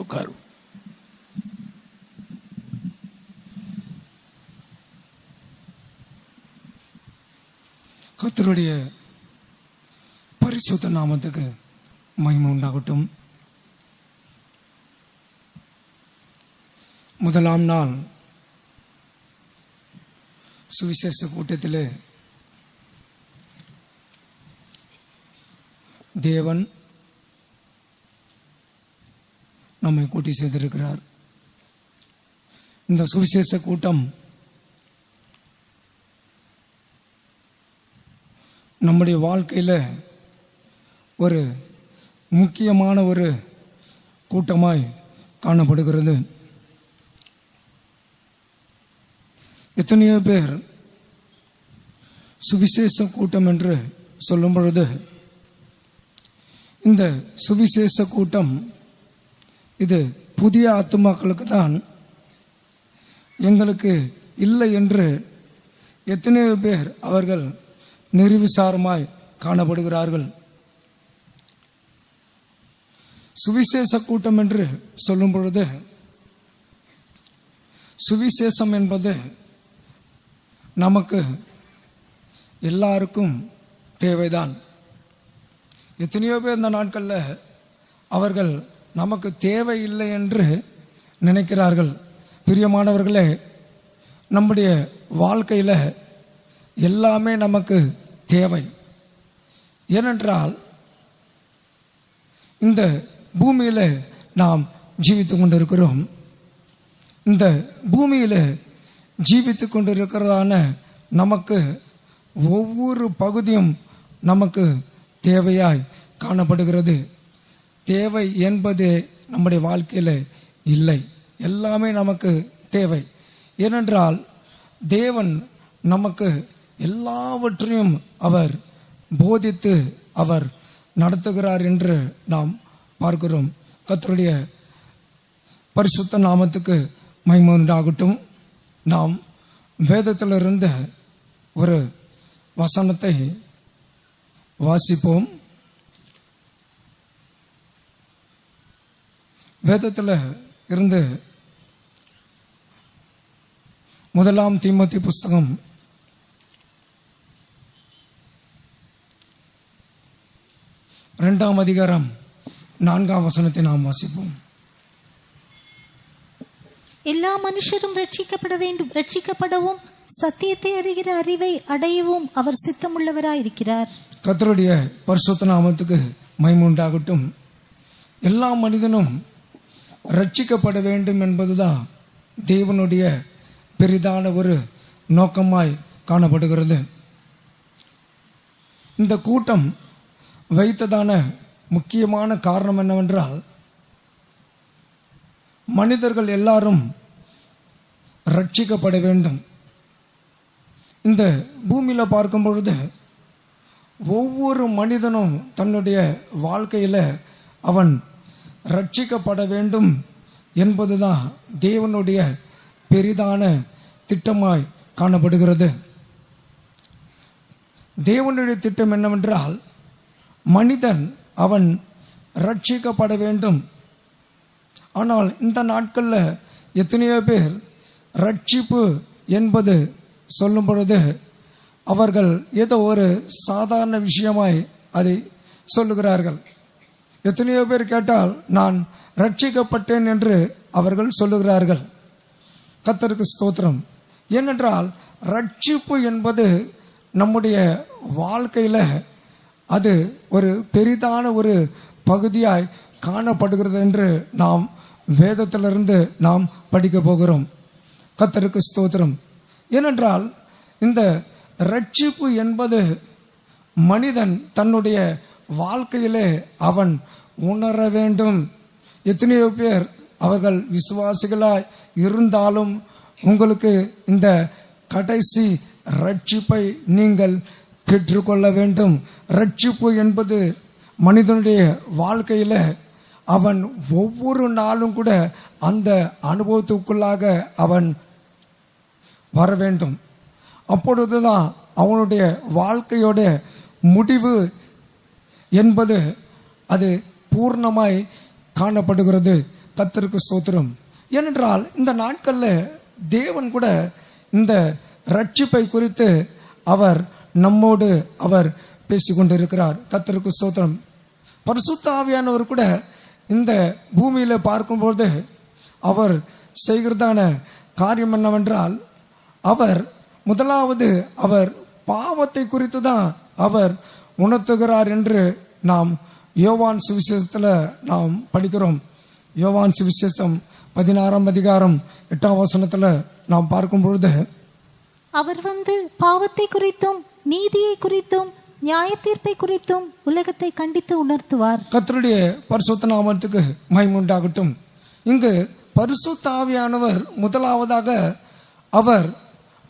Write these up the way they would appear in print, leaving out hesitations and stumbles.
உட்காரு. கர்த்தருடைய பரிசுத்த நாமத்துக்கு மகிமை உண்டாகட்டும். முதலாம் நாள் சுவிசேஷ கூட்டத்திலே தேவன் நம்மை கூட்டி சேர்த்திருக்கிறார். இந்த சுவிசேஷ கூட்டம் நம்முடைய வாழ்க்கையில் ஒரு முக்கியமான ஒரு கூட்டமாய் காணப்படுகிறது. எத்தனையோ பேர் சுவிசேஷ கூட்டம் என்று சொல்லும் பொழுது இந்த சுவிசேஷ கூட்டம் இது புதிய ஆத்துமாக்களுக்கு தான், எங்களுக்கு இல்லை என்று எத்தனையோ பேர் அவர்கள் நிர்விசாரமாய் காணப்படுகிறார்கள். சுவிசேஷ கூட்டம் என்று சொல்லும் பொழுது சுவிசேஷம் என்பது நமக்கு எல்லாருக்கும் தேவைதான். எத்தனையோ பேர் இந்த நாட்களில் அவர்கள் நமக்கு தேவையில்லை என்று நினைக்கிறார்கள். பிரியமானவர்களே, நம்முடைய வாழ்க்கையில் எல்லாமே நமக்கு தேவை. ஏனென்றால் இந்த பூமியில் நாம் ஜீவித்து கொண்டிருக்கிறோம். இந்த பூமியில் ஜீவித்து கொண்டிருக்கிறதான நமக்கு ஒவ்வொரு பகுதியும் நமக்கு தேவையாய் காணப்படுகிறது. தேவை என்பது நம்முடைய வாழ்க்கையில் இல்லை, எல்லாமே நமக்கு தேவை. ஏனென்றால் தேவன் நமக்கு எல்லாவற்றையும் அவர் போதித்து அவர் நடத்துகிறார் என்று நாம் பார்க்கிறோம். கர்த்தருடைய பரிசுத்த நாமத்துக்கு மகிமை உண்டாகட்டும். நாம் வேதத்திலிருந்து ஒரு வசனத்தை வாசிப்போம். வேதத்தில் இருந்து முதலாம் தீமோத்தேயு புஸ்தகம் 2ஆம் அதிகாரம் 4ஆம் வசனத்தை நாம் வாசிப்போம். எல்லா மனுஷரும் ரட்சிக்கப்படவும் சத்தியத்தை அறிகிற அறிவை அடையவும் அவர் சித்தமுள்ளவராயிருக்கிறார். கர்த்தருடைய பரிசுத்த நாமத்துக்கு மகிமை உண்டாகட்டும். எல்லா மனிதனும் ரட்சிக்கப்பட வேண்டும் என்பதுதான் தேவனுடைய பெரிதான ஒரு நோக்கமாய் காணப்படுகிறது. இந்த கூட்டம் வைத்ததான முக்கியமான காரணம் என்னவென்றால், மனிதர்கள் எல்லாரும் ரட்சிக்கப்பட வேண்டும். இந்த பூமியில் பார்க்கும் பொழுது ஒவ்வொரு மனிதனும் தன்னுடைய வாழ்க்கையில் அவன் ரட்சிக்கப்பட வேண்டும் என்பதுதான் தேவனுடைய பெரிதான திட்டமாய் காணப்படுகிறது. தேவனுடைய திட்டம் என்னவென்றால், மனிதன் அவன் ரட்சிக்கப்பட வேண்டும். ஆனால் இந்த நாட்களில் எத்தனையோ பேர் ரட்சிப்பு என்பது சொல்லும் பொழுது அவர்கள் ஏதோ ஒரு சாதாரண விஷயமாய் அதை சொல்லுகிறார்கள். எத்தனையோ பேர் கேட்டால் நான் ரட்சிக்கப்பட்டேன் என்று அவர்கள் சொல்லுகிறார்கள். கர்த்தருக்கு ஸ்தோத்திரம். ஏனென்றால் ரட்சிப்பு என்பது நம்முடைய வாழ்க்கையில் அது ஒரு பெரிதான ஒரு பகுதியாய் காணப்படுகிறது என்று நாம் வேதத்திலிருந்து நாம் படிக்க போகிறோம். கர்த்தருக்கு ஸ்தோத்திரம். ஏனென்றால் இந்த ரட்சிப்பு என்பது மனிதன் தன்னுடைய வாழ்க்கையிலே அவன் உணர வேண்டும். எத்தனையோ பேர் அவர்கள் விசுவாசிகளாய் இருந்தாலும் உங்களுக்கு இந்த கடைசி ரட்சிப்பை நீங்கள் பெற்றுக்கொள்ள வேண்டும். ரட்சிப்பு என்பது மனிதனுடைய வாழ்க்கையில் அவன் ஒவ்வொரு நாளும் கூட அந்த அனுபவத்துக்குள்ளாக அவன் வர வேண்டும். அப்பொழுதுதான் அவனுடைய வாழ்க்கையோட முடிவு என்பது அது பூர்ணமாய் காணப்படுகிறது. கர்த்தருக்கு ஸ்தோத்திரம். ஏனென்றால் இந்த நாட்களில் தேவன் கூட இந்த ரட்சிப்பை குறித்து அவர் நம்மோடு அவர் பேசிக்கொண்டிருக்கிறார். கர்த்தருக்கு ஸ்தோத்திரம். பரிசுத்த ஆவியானவர் கூட இந்த பூமியில பார்க்கும்போது அவர் செய்கிறதான காரியம் என்னவென்றால், அவர் முதலாவது அவர் பாவத்தை குறித்து தான் அவர் உணர்த்துகிறார் என்று நாம் யோவான் சுவிசேஷத்தில் நாம் படிக்கிறோம். யோவான் சுவிசேஷம் 16ஆம் அதிகாரம் 8ஆம் வசனத்தில் நாம் பார்க்கும் பொழுது, அவர் வந்து பாவத்தை குறித்தும் நீதியை குறித்தும் நியாய தீர்ப்பை குறித்தும் உலகத்தை கண்டித்து உணர்த்துவார். கர்த்தருடைய பரிசுத்த நாமத்துக்கு மகிமை உண்டாகட்டும். இங்கு பரிசுத்த ஆவியானவர் முதலாவதாக அவர்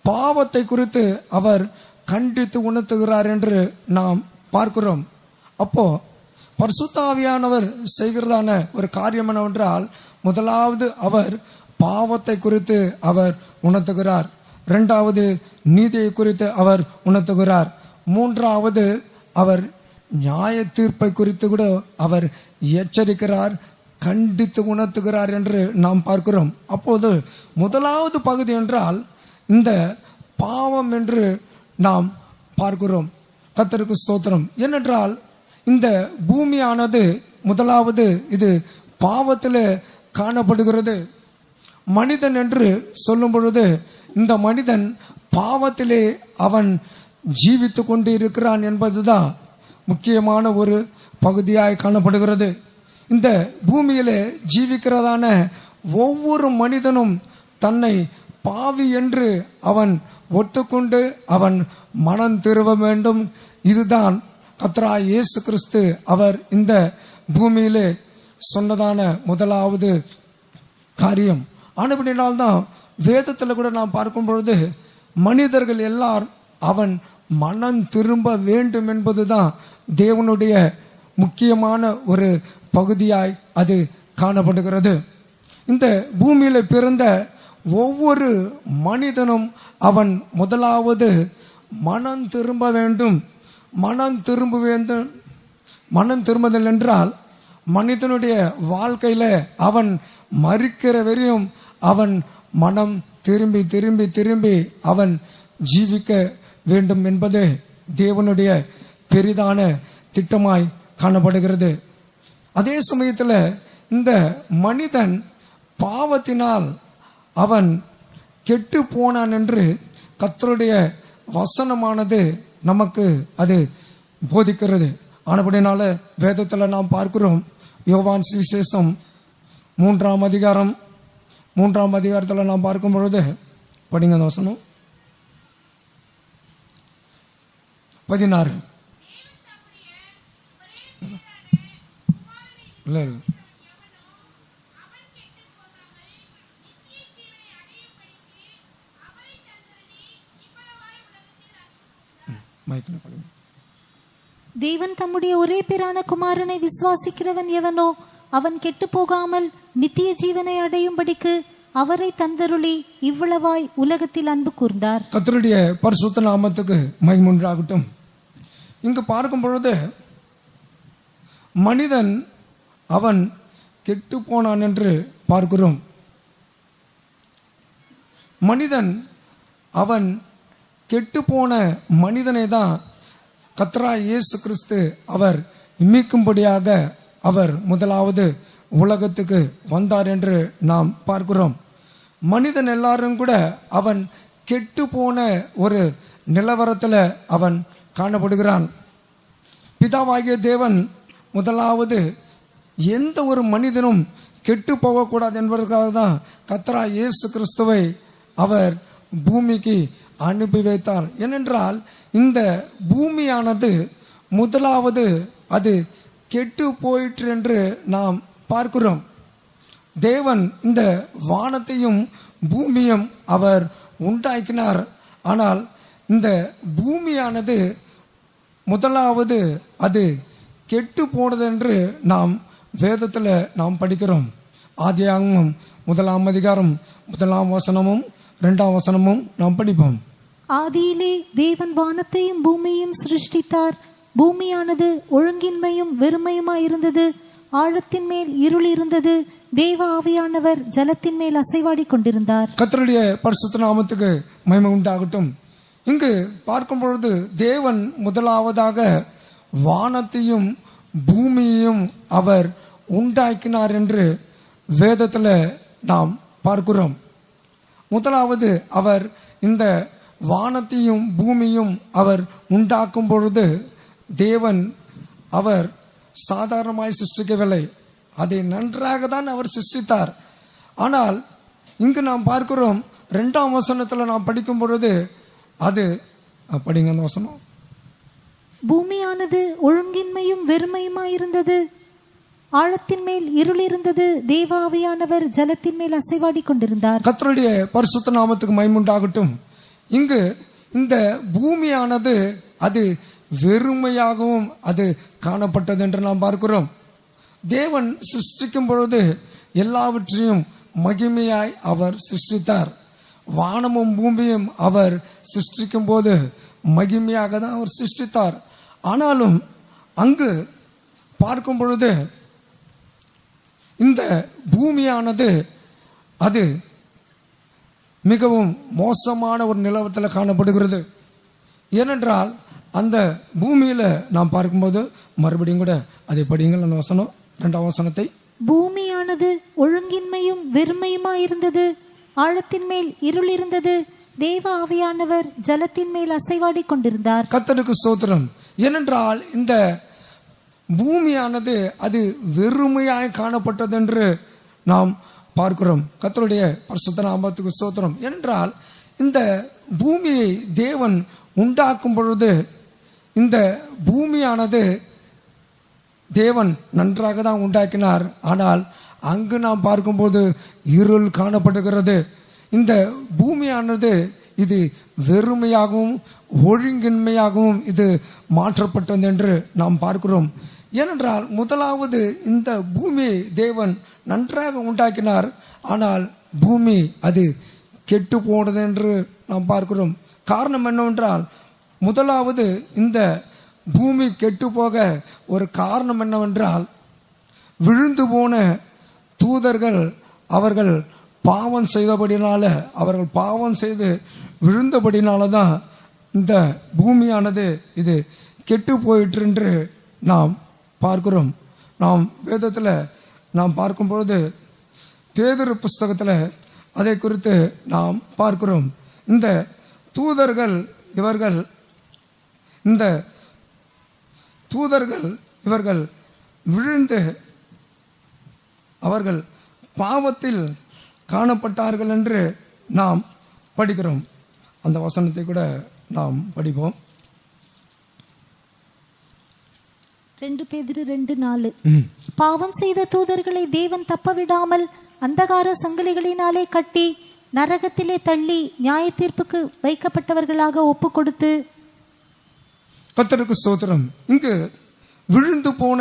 பாவத்தை குறித்து அவர் கண்டித்து உணர்த்துகிறார் என்று நாம் பார்க்கிறோம். அப்போ பரிசுத்த ஆவியானவர் செய்கிறதான ஒரு காரியம் என்னவென்றால், முதலாவது அவர் பாவத்தை குறித்து அவர் உணர்த்துகிறார். இரண்டாவது நீதியை குறித்து அவர் உணர்த்துகிறார். மூன்றாவது அவர் நியாய தீர்ப்பை குறித்து கூட அவர் எச்சரிக்கிறார், கண்டித்து உணர்த்துகிறார் என்று நாம் பார்க்கிறோம். அப்போது முதலாவது பகுதி என்றால் இந்த பாவம் என்று நாம் பார்க்கிறோம். கர்த்தருக்கு ஸ்தோத்திரம். ஏனென்றால் இந்த பூமியானது முதலாவது இது பாவத்தில் காணப்படுகிறது. மனிதன் என்று சொல்லும் பொழுது இந்த மனிதன் பாவத்திலே அவன் ஜீவித்து கொண்டு இருக்கிறான் என்பதுதான் முக்கியமான ஒரு பகுதியாய் காணப்படுகிறது. இந்த பூமியிலே ஜீவிக்கிறதான ஒவ்வொரு மனிதனும் தன்னை பாவி என்று அவன் ஒத்துக்கொண்டு அவன் மனம் திரும்ப வேண்டும். இதுதான் கர்த்தராகிய இயேசு கிறிஸ்து அவர் இந்த பூமியிலே சொன்னதான முதலாவது காரியம். ஆனபடினால்தான் வேதத்தில் கூட நாம் பார்க்கும் பொழுது மனிதர்கள் எல்லாரும் அவன் மனம் திரும்ப வேண்டும் என்பதுதான் தேவனுடைய முக்கியமான ஒரு பகுதியாய் அது காணப்படுகிறது. இந்த பூமியில பிறந்த ஒவ்வொரு மனிதனும் அவன் முதலாவது மனம் திரும்ப வேண்டும். மனம் திரும்புதல் என்றால் மனிதனுடைய வாழ்க்கையில அவன் மரிக்கிற வரையும் அவன் மனம் திரும்பி திரும்பி திரும்பி அவன் ஜீவிக்க வேண்டும் என்பது தேவனுடைய பெரிதான திட்டமாய் காணப்படுகிறது. அதே சமயத்தில் இந்த மனிதன் பாவத்தினால் அவன் கெட்டு போனான் என்று கர்த்தருடைய வசனமானது நமக்கு அது போதிக்கிறது. ஆனபடினால வேதத்தில் நாம் பார்க்கிறோம். யோவான் சுவிசேஷம் 3ஆம் அதிகாரத்தில் நாம் பார்க்கும் பொழுது படிங்க அந்த வசனம் 16. இல்லை தேவன் தம்முடைய ஒரே பேரான குமாரனை விசுவாசிக்கிறவன் எவனோ அவன் கெட்டு போகாமல் நித்திய ஜீவனை அடையும்படிக்கு அவரை தந்தருளி இவ்வளவாய் உலகத்தில் அன்பு கூர்ந்தார். கர்த்தருடைய பரிசுத்த நாமத்துக்கு மகிமை உண்டாகட்டும். இங்கு பார்க்கும் பொழுது மனிதன் அவன் கெட்டு போனான் என்று பார்க்கிறோம். மனிதன் அவன் கெட்டு போன மனிதனை தான் கர்த்தராகிய இயேசு கிறிஸ்து அவர் மீட்கும்படியாக அவர் முதலாவது உலகத்துக்கு வந்தார் என்று நாம் பார்க்கிறோம். மனிதன் எல்லாரும் கூட அவன் கெட்டு போன ஒரு நிலவரத்தில் அவன் காணப்படுகிறான். பிதாவாகிய தேவன் முதலாவது எந்த ஒரு மனிதனும் கெட்டு போகக்கூடாது என்பதற்காக தான் கர்த்தராகிய இயேசு கிறிஸ்துவை அவர் பூமிக்கு அனுப்பி வைத்தார். ஏனென்றால் இந்த பூமியானது முதலாவது அது கெட்டு போயிற்று என்று நாம் பார்க்கிறோம். தேவன் இந்த வானத்தையும் பூமியும் அவர் உண்டாக்கினார். ஆனால் இந்த பூமியானது முதலாவது அது கெட்டு போனது என்று நாம் வேதத்தில் நாம் படிக்கிறோம். ஆதியாகமம் 1ஆம் அதிகாரம் 1ஆம் வசனமும் 2ஆம் வசனமும் நாம் படிப்போம். ஆதியிலே தேவன் வானத்தையும் பூமியையும் சிருஷ்டித்தார். பூமியானது ஒழுங்கின்மையும் வெறுமையுமாய் இருந்தது. ஆழத்தின் மேல் இருள் இருந்தது. தேவ ஆவியானவர் ஜலத்தின் மேல் அசைவாடி கொண்டிருந்தார். கர்த்தருடைய பரிசுத்த நாமத்துக்கு மகிமை உண்டாகட்டும். இங்கு பார்க்கும் பொழுது தேவன் முதலாவதாக வானத்தையும் பூமியையும் அவர் உண்டாக்கினார் என்று வேதத்தில் நாம் பார்க்கிறோம். முதலாவது அவர் இந்த வானத்தையும் பூமியும் அவர் உண்டாக்கும் பொழுது தேவன் அவர் சாதாரணமாய் சிருஷ்டிக்கவில்லை, அதை நன்றாக தான் அவர் சிருஷ்டித்தார். ஆனால் இங்கு நாம் பார்க்கிறோம் 2ஆம் வசனத்தில் நாம் படிக்கும் பொழுது அது படிங்க அந்த வசனம். பூமியானது ஒழுங்கின்மையும் வெறுமையுமாயிருந்தது, ஆழத்தின் மேல் இருள் இருந்தது, தேவ ஆவியானவர் ஜலத்தின் மேல் அசைவாடி கொண்டிருந்தார். கர்த்தருடைய பரிசுத்த நாமத்துக்கு மகிமை உண்டாகட்டும். இங்கு இந்த பூமியானது அது வெறுமையாகவும் அது காணப்பட்டது என்று நாம் பார்க்கிறோம். தேவன் சிருஷ்டிக்கும் பொழுது எல்லாவற்றையும் மகிமையாய் அவர் சிருஷ்டித்தார். வானமும் பூமியும் அவர் சிருஷ்டிக்கும் போது மகிமையாக தான் அவர் சிருஷ்டித்தார். ஆனாலும் அங்கு பார்க்கும் பொழுது இந்த பூமியானது அது மிகவும் மோசமான ஒரு நிலவரத்தில் காணப்படுகிறது. ஏனென்றால் அந்த பூமியில நாம் பார்க்கும்போது மறுபடியும் கூட அதை படியுங்கள் அந்த வசனம் 2ஆம் வசனத்தை. பூமியானது ஒழுங்கின்மையும் வெறுமையுமாயிருந்தது, ஆழத்தின் மேல் இருள் இருந்தது, தேவ ஆவியானவர் ஜலத்தின் மேல் அசைவாடி கொண்டிருந்தார். கர்த்தருக்கு ஸ்தோத்திரம். ஏனென்றால் இந்த பூமியானது அது வெறுமையாய் காணப்பட்டது என்று நாம் பார்க்கிறோம். கர்த்தருடைய பரிசுத்த நாமத்துக்கு ஸ்தோத்திரம். ஏனென்றால் இந்த பூமியை தேவன் உண்டாக்கும் பொழுது இந்த பூமியானது தேவன் நன்றாக தான் உண்டாக்கினார். ஆனால் அங்கு நாம் பார்க்கும்போது இருள் காணப்படுகிறது. இந்த பூமியானது இது வெறுமையாகவும் ஒழுங்கின்மையாகவும் இது மாற்றப்பட்டது என்று நாம் பார்க்கிறோம். ஏனென்றால் முதலாவது இந்த பூமியை தேவன் நன்றாக உண்டாக்கினார். ஆனால் பூமி அது கெட்டு போனது என்று நாம் பார்க்கிறோம். காரணம் என்னவென்றால் முதலாவது இந்த பூமி கெட்டு போக ஒரு காரணம் என்னவென்றால் விழுந்து போன தூதர்கள் அவர்கள் பாவம் செய்தபடினால, அவர்கள் பாவம் செய்து விழுந்தபடினால தான் இந்த பூமியானது இது கெட்டு போயிற்று என்று நாம் பார்க்கிறோம். நாம் வேதத்தில் நாம் பார்க்கும் பொழுது பேதுரு புஸ்தகத்தில் அதை குறித்து நாம் பார்க்கிறோம். இந்த தூதர்கள் இவர்கள் விழுந்து அவர்கள் பாவத்தில் காணப்பட்டார்கள் என்று நாம் படிக்கிறோம். அந்த வசனத்தை கூட நாம் படிப்போம். 2 பேதுரு 2:4. பாவம் செய்த தூதர்களை தேவன் தப்பவிடாமல் அந்தகார சங்கிலிகளினாலே கட்டி நரகத்திலே தள்ளி நியாய தீர்ப்புக்கு வைக்கப்பட்டவர்களாக ஒப்பு கொடுத்து. கர்த்தருக்கு ஸ்தோத்திரம். இங்கு விழுந்து போன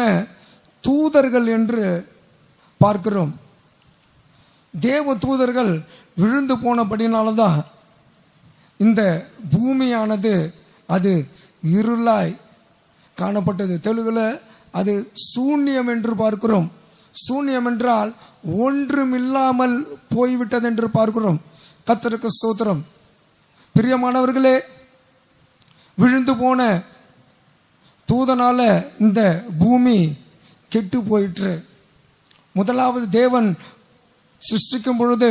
தூதர்கள் என்று பார்க்கிறோம். தேவ தூதர்கள் விழுந்து போனபடினால்தான் இந்த பூமியானது அது இருளாய் காணப்பட்டது. தெலுங்குல அது சூன்யம் என்று பார்க்கிறோம். சூன்யம் என்றால் ஒன்றுமில்லாமல் போய்விட்டது என்று பார்க்கிறோம். கர்த்தருக்கு ஸ்தோத்திரம். பிரியமானவர்களே, விழுந்து போன தூதனால இந்த பூமி கெட்டு போயிற்று. முதலாவது தேவன் சிருஷ்டிக்கும் பொழுது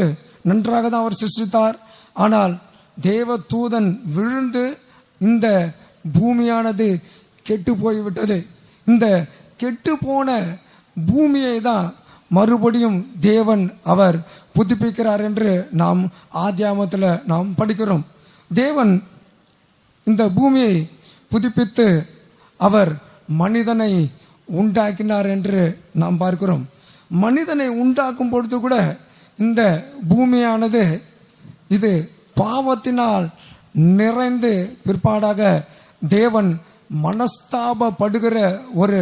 நன்றாக தான் அவர் சிருஷ்டித்தார். ஆனால் தேவ தூதன் விழுந்து இந்த பூமியானது கெட்டு போய்விட்டது. இந்த கெட்டு போன பூமியை தான் மறுபடியும் தேவன் அவர் புதுப்பிக்கிறார் என்று நாம் ஆதியாகமத்தில் நாம் படிக்கிறோம். தேவன் இந்த பூமியை புதுப்பித்து அவர் மனிதனை உண்டாக்கினார் என்று நாம் பார்க்கிறோம். மனிதனை உண்டாக்கும் பொழுது கூட இந்த பூமியானது இது பாவத்தினால் நிறைந்து பிற்பாடாக தேவன் மனஸ்தாபப்படுகிற ஒரு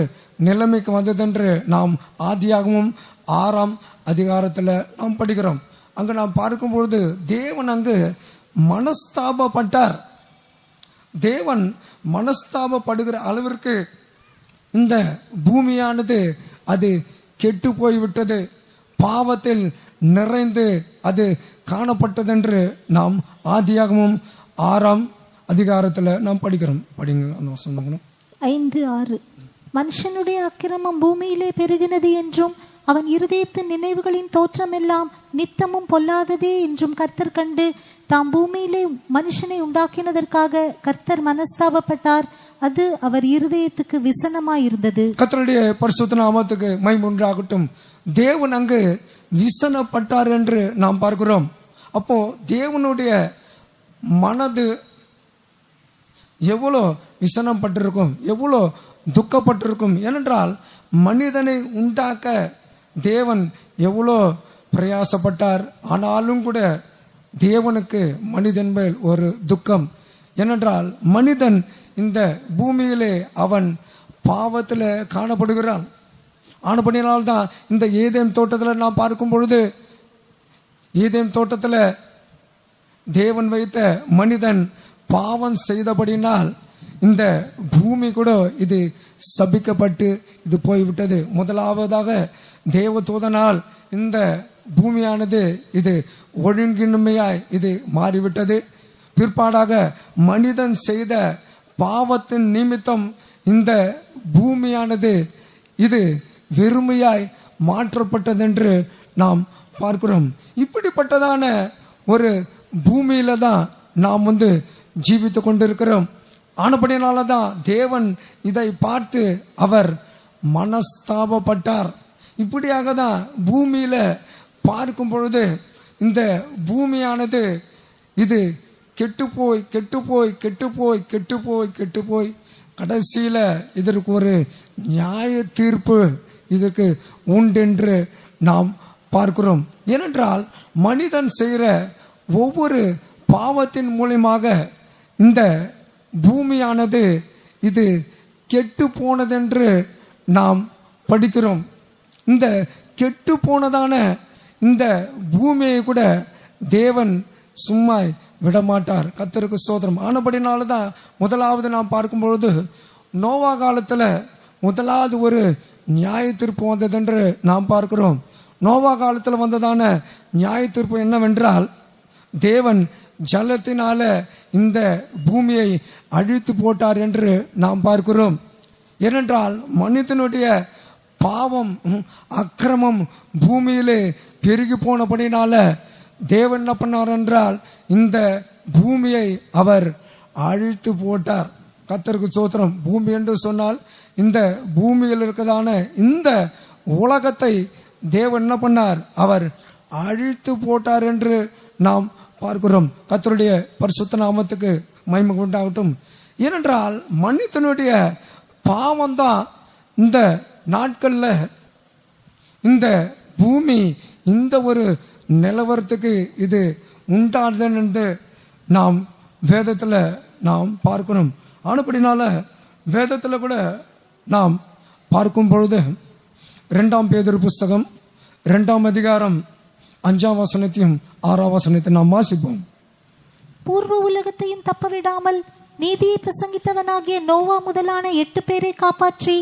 நிலைமைக்கு வந்ததென்று நாம் ஆதியாகமும் 6ஆம் அதிகாரத்தில் நாம் படிக்கிறோம். அங்கு நாம் பார்க்கும்பொழுது தேவன் அங்கு மனஸ்தாபப்பட்டார். தேவன் மனஸ்தாபப்படுகிற அளவிற்கு இந்த பூமியானது அது கெட்டு போய்விட்டது. பாவத்தில் நிறைந்து அது காணப்பட்டதென்று நாம் ஆதியாகமம் 6ஆம் அதிகாரத்தில் நாம் படிக்கிறோம். படிங்க அந்த வசனம் 5:6. மனுஷனுடைய அக்கிரமம் பூமியிலே பெருகினது என்றும் அவன் இருதயத்தின் நினைவுகளின் தோற்றமெல்லாம் நித்தமும் பொல்லாததே என்றும் கர்த்தர் கண்டு தாம் பூமியிலே மனுஷனை உண்டாக்கினதற்காக கர்த்தர் மனஸ்தாபப்பட்டார். அது அவர் இருதயத்துக்கு விசனமாயிருந்தது. கர்த்தருடைய பரிசுத்த நாமத்துக்கு மகிமை உண்டாகட்டும். தேவன் அங்கு விசனப்பட்டார் என்று நாம் பார்க்கிறோம். அப்போ தேவனுடைய மனது எவ்வளோ விசனப்பட்டிருக்கும், எவ்வளோ துக்கப்பட்டிருக்கும். ஏனென்றால் மனிதனை உண்டாக்க தேவன் எவ்வளோ பிரயாசப்பட்டார். ஆனாலும் கூட தேவனுக்கு மனிதன் மேல் ஒரு துக்கம். ஏனென்றால் மனிதன் இந்த பூமியிலே அவன் பாவத்தில் காணப்படுகிறான். ஆனபடினால்தான் இந்த ஏதேம் தோட்டத்தில் நாம் பார்க்கும் பொழுது, ஏதேம் தோட்டத்தில் தேவன் வைத்த மனிதன் பாவம் செய்தபடினால் இந்த பூமி கூட இது சபிக்கப்பட்டு இது போய்விட்டது. முதலாவதாக தேவதூதனால் இந்த பூமியானது இது ஒழுங்கின்மையாய் இது மாறிவிட்டது. பிற்பாடாக மனிதன் செய்த பாவத்தின் நிமித்தம் இந்த பூமியானது இது வெறுமையாய் மாற்றப்பட்டதென்று நாம் பார்க்கிறோம். இப்படிப்பட்டதான ஒரு பூமியில தான் நாம் ஜீவித்து கொண்டிருக்கிறோம். ஆனபடினாலதான் தேவன் இதை பார்த்து அவர் மனஸ்தாபப்பட்டார். இப்படியாக தான் பூமியில பார்க்கும் பொழுது இந்த பூமியானது இது கெட்டு போய் கெட்டு போய் கெட்டு போய் கெட்டு போய் கெட்டு போய் கடைசியில இதற்கு ஒரு நியாய தீர்ப்பு இதற்கு உண்டென்று நாம் பார்க்கிறோம். ஏனென்றால் மனிதன் செய்கிற ஒவ்வொரு பாவத்தின் மூலமாக இந்த பூமியானது இது கெட்டு போனதென்று நாம் படிக்கிறோம். இந்த கெட்டு போனதான இந்த பூமியை கூட தேவன் சும்மா விடமாட்டார். கர்த்தருக்கு ஸ்தோத்திரம். ஆனபடினால்தான் முதலாவது நாம் பார்க்கும் பொழுது நோவா காலத்தில் முதலாவது ஒரு நியாய தீர்ப்பு வந்ததென்று நாம் பார்க்கிறோம். நோவா காலத்தில் வந்ததான நியாய தீர்ப்பு என்னவென்றால், தேவன் ஜலத்தினால இந்த பூமியை அழித்து போட்டார் என்று நாம் பார்க்கிறோம். ஏனென்றால் மனிதனுடைய பாவம் அக்கிரமம் பூமியிலே பெருகி போனபடினால தேவன் என்ன பண்ணார் என்றால் இந்த பூமியை அவர் அழித்து போட்டார். கர்த்தருக்கு ஸ்தோத்திரம். பூமி என்று சொன்னால் இந்த பூமியில் இருக்கிறதான இந்த உலகத்தை தேவன் என்ன பண்ணார், அவர் அழித்து போட்டார் என்று நாம் பார்க்கிறோம். கர்த்தருடைய பரிசுத்த நாமத்துக்கு மகிமை உண்டாகட்டும். ஏனென்றால் மனிதனுடைய பாவம் தான் இந்த நாட்கள்ல இந்த பூமி இந்த ஒரு நிலவரத்துக்கு இது உண்டானது என்று நாம் வேதத்தில் நாம் பார்க்கணும். ஆனபடினால வேதத்தில் கூட நாம் பார்க்கும் பொழுது 2 பேதுரு புஸ்தகம் 2ஆம் அதிகாரம் 5ஆம் வசனத்தையும் 6ஆம் வசனத்தையும் நாம் வாசிப்போம். பூர்வ உலகத்தையும் தப்பவிடாமல் நீதியை பிரசங்கித்தவனாகிய நோவா முதலான 8 பேரை காப்பாற்றி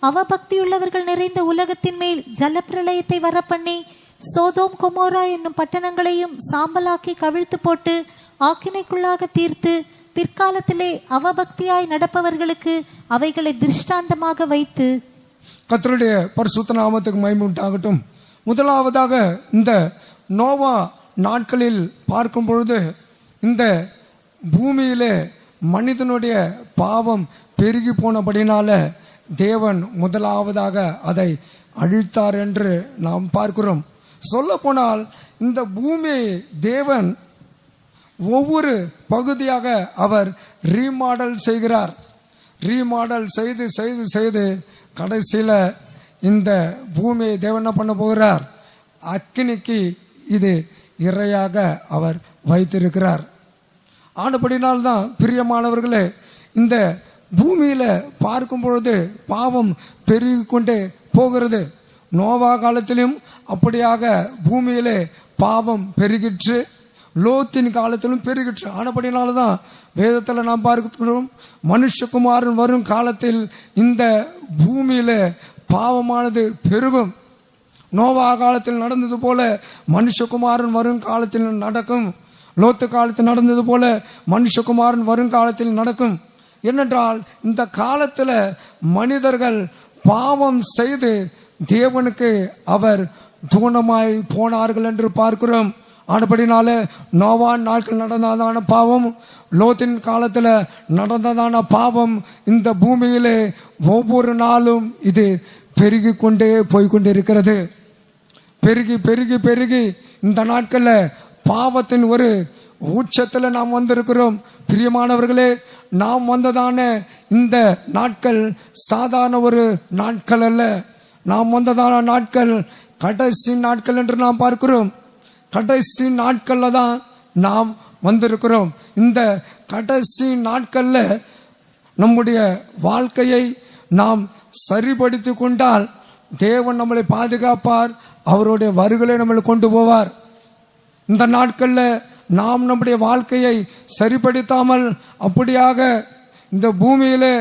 அவபக்தியுள்ளவர்கள் நிறைந்த உலகத்தின் மேல் ஜலப்பிரளயத்தை வரப்பண்ணி சோதோம் கொமோரா என்னும் பட்டணங்களையும் சாம்பலாக்கி கவிழ்த்து போட்டு ஆக்கினைக்குள்ளாக தீர்த்து பிற்காலத்திலே அவபக்தியாய் நடப்பவர்களுக்கு அவைகளை திருஷ்டாந்தமாக வைத்து. கர்த்தருடைய பரிசுத்த நாமத்துக்கு மகிமை உண்டாகட்டும். முதலாவதாக இந்த நோவா நாட்களில் பார்க்கும் பொழுது இந்த பூமியிலே மனிதனுடைய பாவம் பெருகி போனபடினால தேவன் முதலாவதாக அதை அழித்தார் என்று நாம் பார்க்கிறோம். சொல்ல போனால் இந்த பூமியை தேவன் ஒவ்வொரு பகுதியாக அவர் ரீமாடல் செய்கிறார். ரீமாடல் செய்து செய்து செய்து கடைசியில் இந்த பூமியை தேவன் என்ன பண்ண போகிறார், அக்கினிக்கு இது இரையாக அவர் வைத்திருக்கிறார். ஆனபடினால்தான் பிரியமானவர்களே, இந்த பூமியில பார்க்கும் பொழுது பாவம் பெருகி கொண்டே போகிறது. நோவா காலத்திலும் அப்படியாக பூமியிலே பாவம் பெருகிற்று, லோத்தின் காலத்திலும் பெருகிற்று. ஆனபடினால்தான் வேதத்தில் நாம் பார்க்கிறோம், மனுஷகுமாரன் வரும் காலத்தில் இந்த பூமியில பாவமானது பெருகும். நோவா காலத்தில் நடந்தது போல மனுஷகுமாரன் வரும் காலத்தில் நடக்கும். லோத்து காலத்தில் நடந்தது போல மனுஷகுமாரன் வருங்காலத்தில் நடக்கும். ஏனென்றால் இந்த காலத்தில் மனிதர்கள் பாவம் செய்து தேவனுக்கு அவர் தூணமாய் போனார்கள் என்று பார்க்கிறோம். ஆனபடினால நோவான் நாட்கள் நடந்ததான பாவம், லோத்தின் காலத்தில் நடந்ததான பாவம் இந்த பூமியிலே ஒவ்வொரு நாளும் இது பெருகி கொண்டே போய்கொண்டிருக்கிறது. பெருகி பெருகி பெருகி இந்த நாட்களில் பாவத்தின் ஒரு உச்சத்தில் நாம் வந்திருக்கிறோம். பிரியமானவர்களே, நாம் வந்ததான இந்த நாட்கள் சாதாரண ஒரு நாட்கள் அல்ல. நாம் வந்ததான நாட்கள் கடைசி நாட்கள் என்று நாம் பார்க்கிறோம். கடைசி நாட்கள்ல தான் நாம் வந்திருக்கிறோம். இந்த கடைசி நாட்கள்ல நம்முடைய வாழ்க்கையை நாம் சரிபடுத்தி கொண்டால் தேவன் நம்மளை பாதுகாப்பார். அவருடைய வருகையை நம்மளை கொண்டு போவார். இந்த நாட்கள்ல நாம் நம்முடைய வாழ்க்கையை சரிப்படுத்தாமல் அப்படியாக இந்த பூமியிலே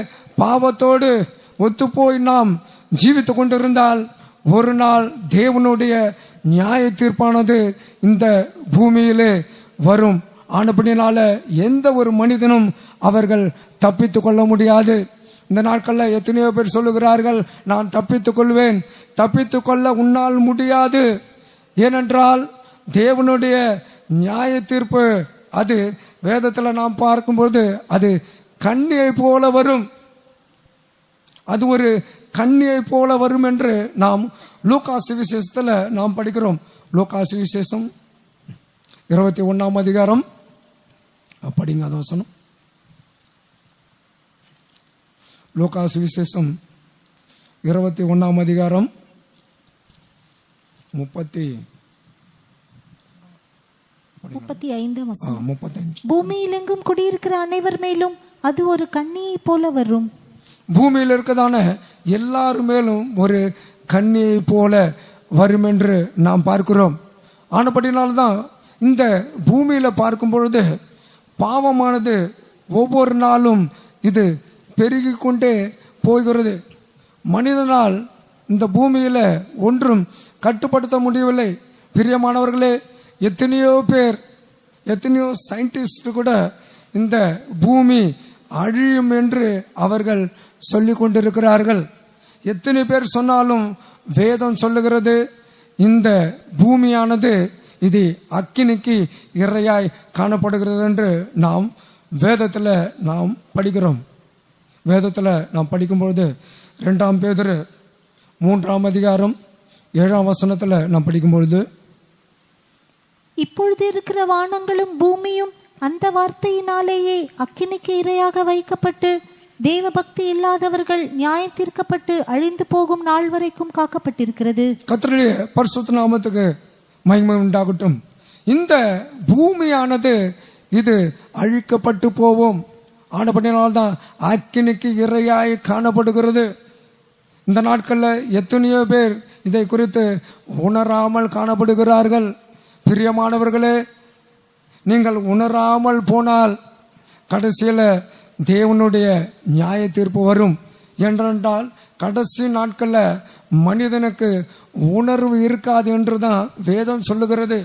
பாவத்தோடு ஒத்துப்போய் நாம் ஜீவித்து கொண்டிருந்தால் ஒரு நாள் தேவனுடைய நியாய தீர்ப்பானது இந்த பூமியிலே வரும். ஆனபடினால எந்த ஒரு மனிதனும் அவர்கள் தப்பித்துக் கொள்ள முடியாது. இந்த நாட்களில் எத்தனையோ பேர் சொல்லுகிறார்கள், நான் தப்பித்துக் கொள்வேன். தப்பித்துக் கொள்ள உன்னால் முடியாது. ஏனென்றால் தேவனுடைய நியாய தீர்ப்பு அது வேதத்தில் நாம் பார்க்கும்போது அது கண்ணியை போல வரும். அது ஒரு கண்ணியை போல வரும் என்று நாம் லூக்கா சுவிசேஷத்தில் நாம் படிக்கிறோம். லூக்கா சுவிசேஷம் 21 அதிகாரம் படிங்க அந்த வசனம். லூக்கா சுவிசேஷம் 21 அதிகாரம் 35. பூமியிலெங்கும் குடியிருக்கிற அனைவர் மேலும் அது ஒரு கண்ணியை போல வரும். பூமியில் இருக்கதான எல்லாரும் மேலும் ஒரு கண்ணியை போல வரும் என்று நாம் பார்க்கிறோம். ஆனபடினால்தான் இந்த பூமியில பார்க்கும் பொழுது பாவமானது ஒவ்வொரு நாளும் இது பெருகி கொண்டே போகிறது. மனிதனால் இந்த பூமியில ஒன்றும் கட்டுப்படுத்த முடியவில்லை. பிரியமானவர்களே, எத்தனையோ பேர், எத்தனையோ சயின்டிஸ்ட் கூட இந்த பூமி அழியும் என்று அவர்கள் சொல்லிக் கொண்டிருக்கிறார்கள். எத்தனை பேர் சொன்னாலும் வேதம் சொல்லுகிறது இந்த பூமியானது இது அக்கினிக்கு இரையாய் காணப்படுகிறது என்று நாம் வேதத்தில் நாம் படிக்கிறோம். வேதத்தில் நாம் படிக்கும்பொழுது 2 பேதுரு 3 அதிகாரம் 7 வசனத்தில் நாம் படிக்கும்பொழுது, இப்பொழுது இருக்கிற வானங்களும் பூமியும் அந்த வார்த்தையினாலேயே அக்கினிக்கு இரையாக வைக்கப்பட்டு தேவ பக்தி இல்லாதவர்கள் நியாயம் தீர்க்கப்பட்டு அழிந்து போகும் நாள் வரைக்கும் காக்கப்பட்டிருக்கிறது. கர்த்தருடைய பரிசுத்த நாமத்துக்கு மகிமை உண்டாகட்டும். இந்த பூமியானது இது அழிக்கப்பட்டு போவோம். ஆனபடினால்தான் அக்கினிக்கு இரையாய் காணப்படுகிறது. இந்த நாட்களில் எத்தனையோ பேர் இதை குறித்து உணராமல் காணப்படுகிறார்கள். பிரியமானவர்களே, நீங்கள் உணராமல் போனால் கடைசியில் தேவனுடைய நியாய தீர்ப்பு வரும். என்றால் கடைசி நாட்களில் மனிதனுக்கு உணர்வு இருக்காது என்று தான் வேதம் சொல்லுகிறது.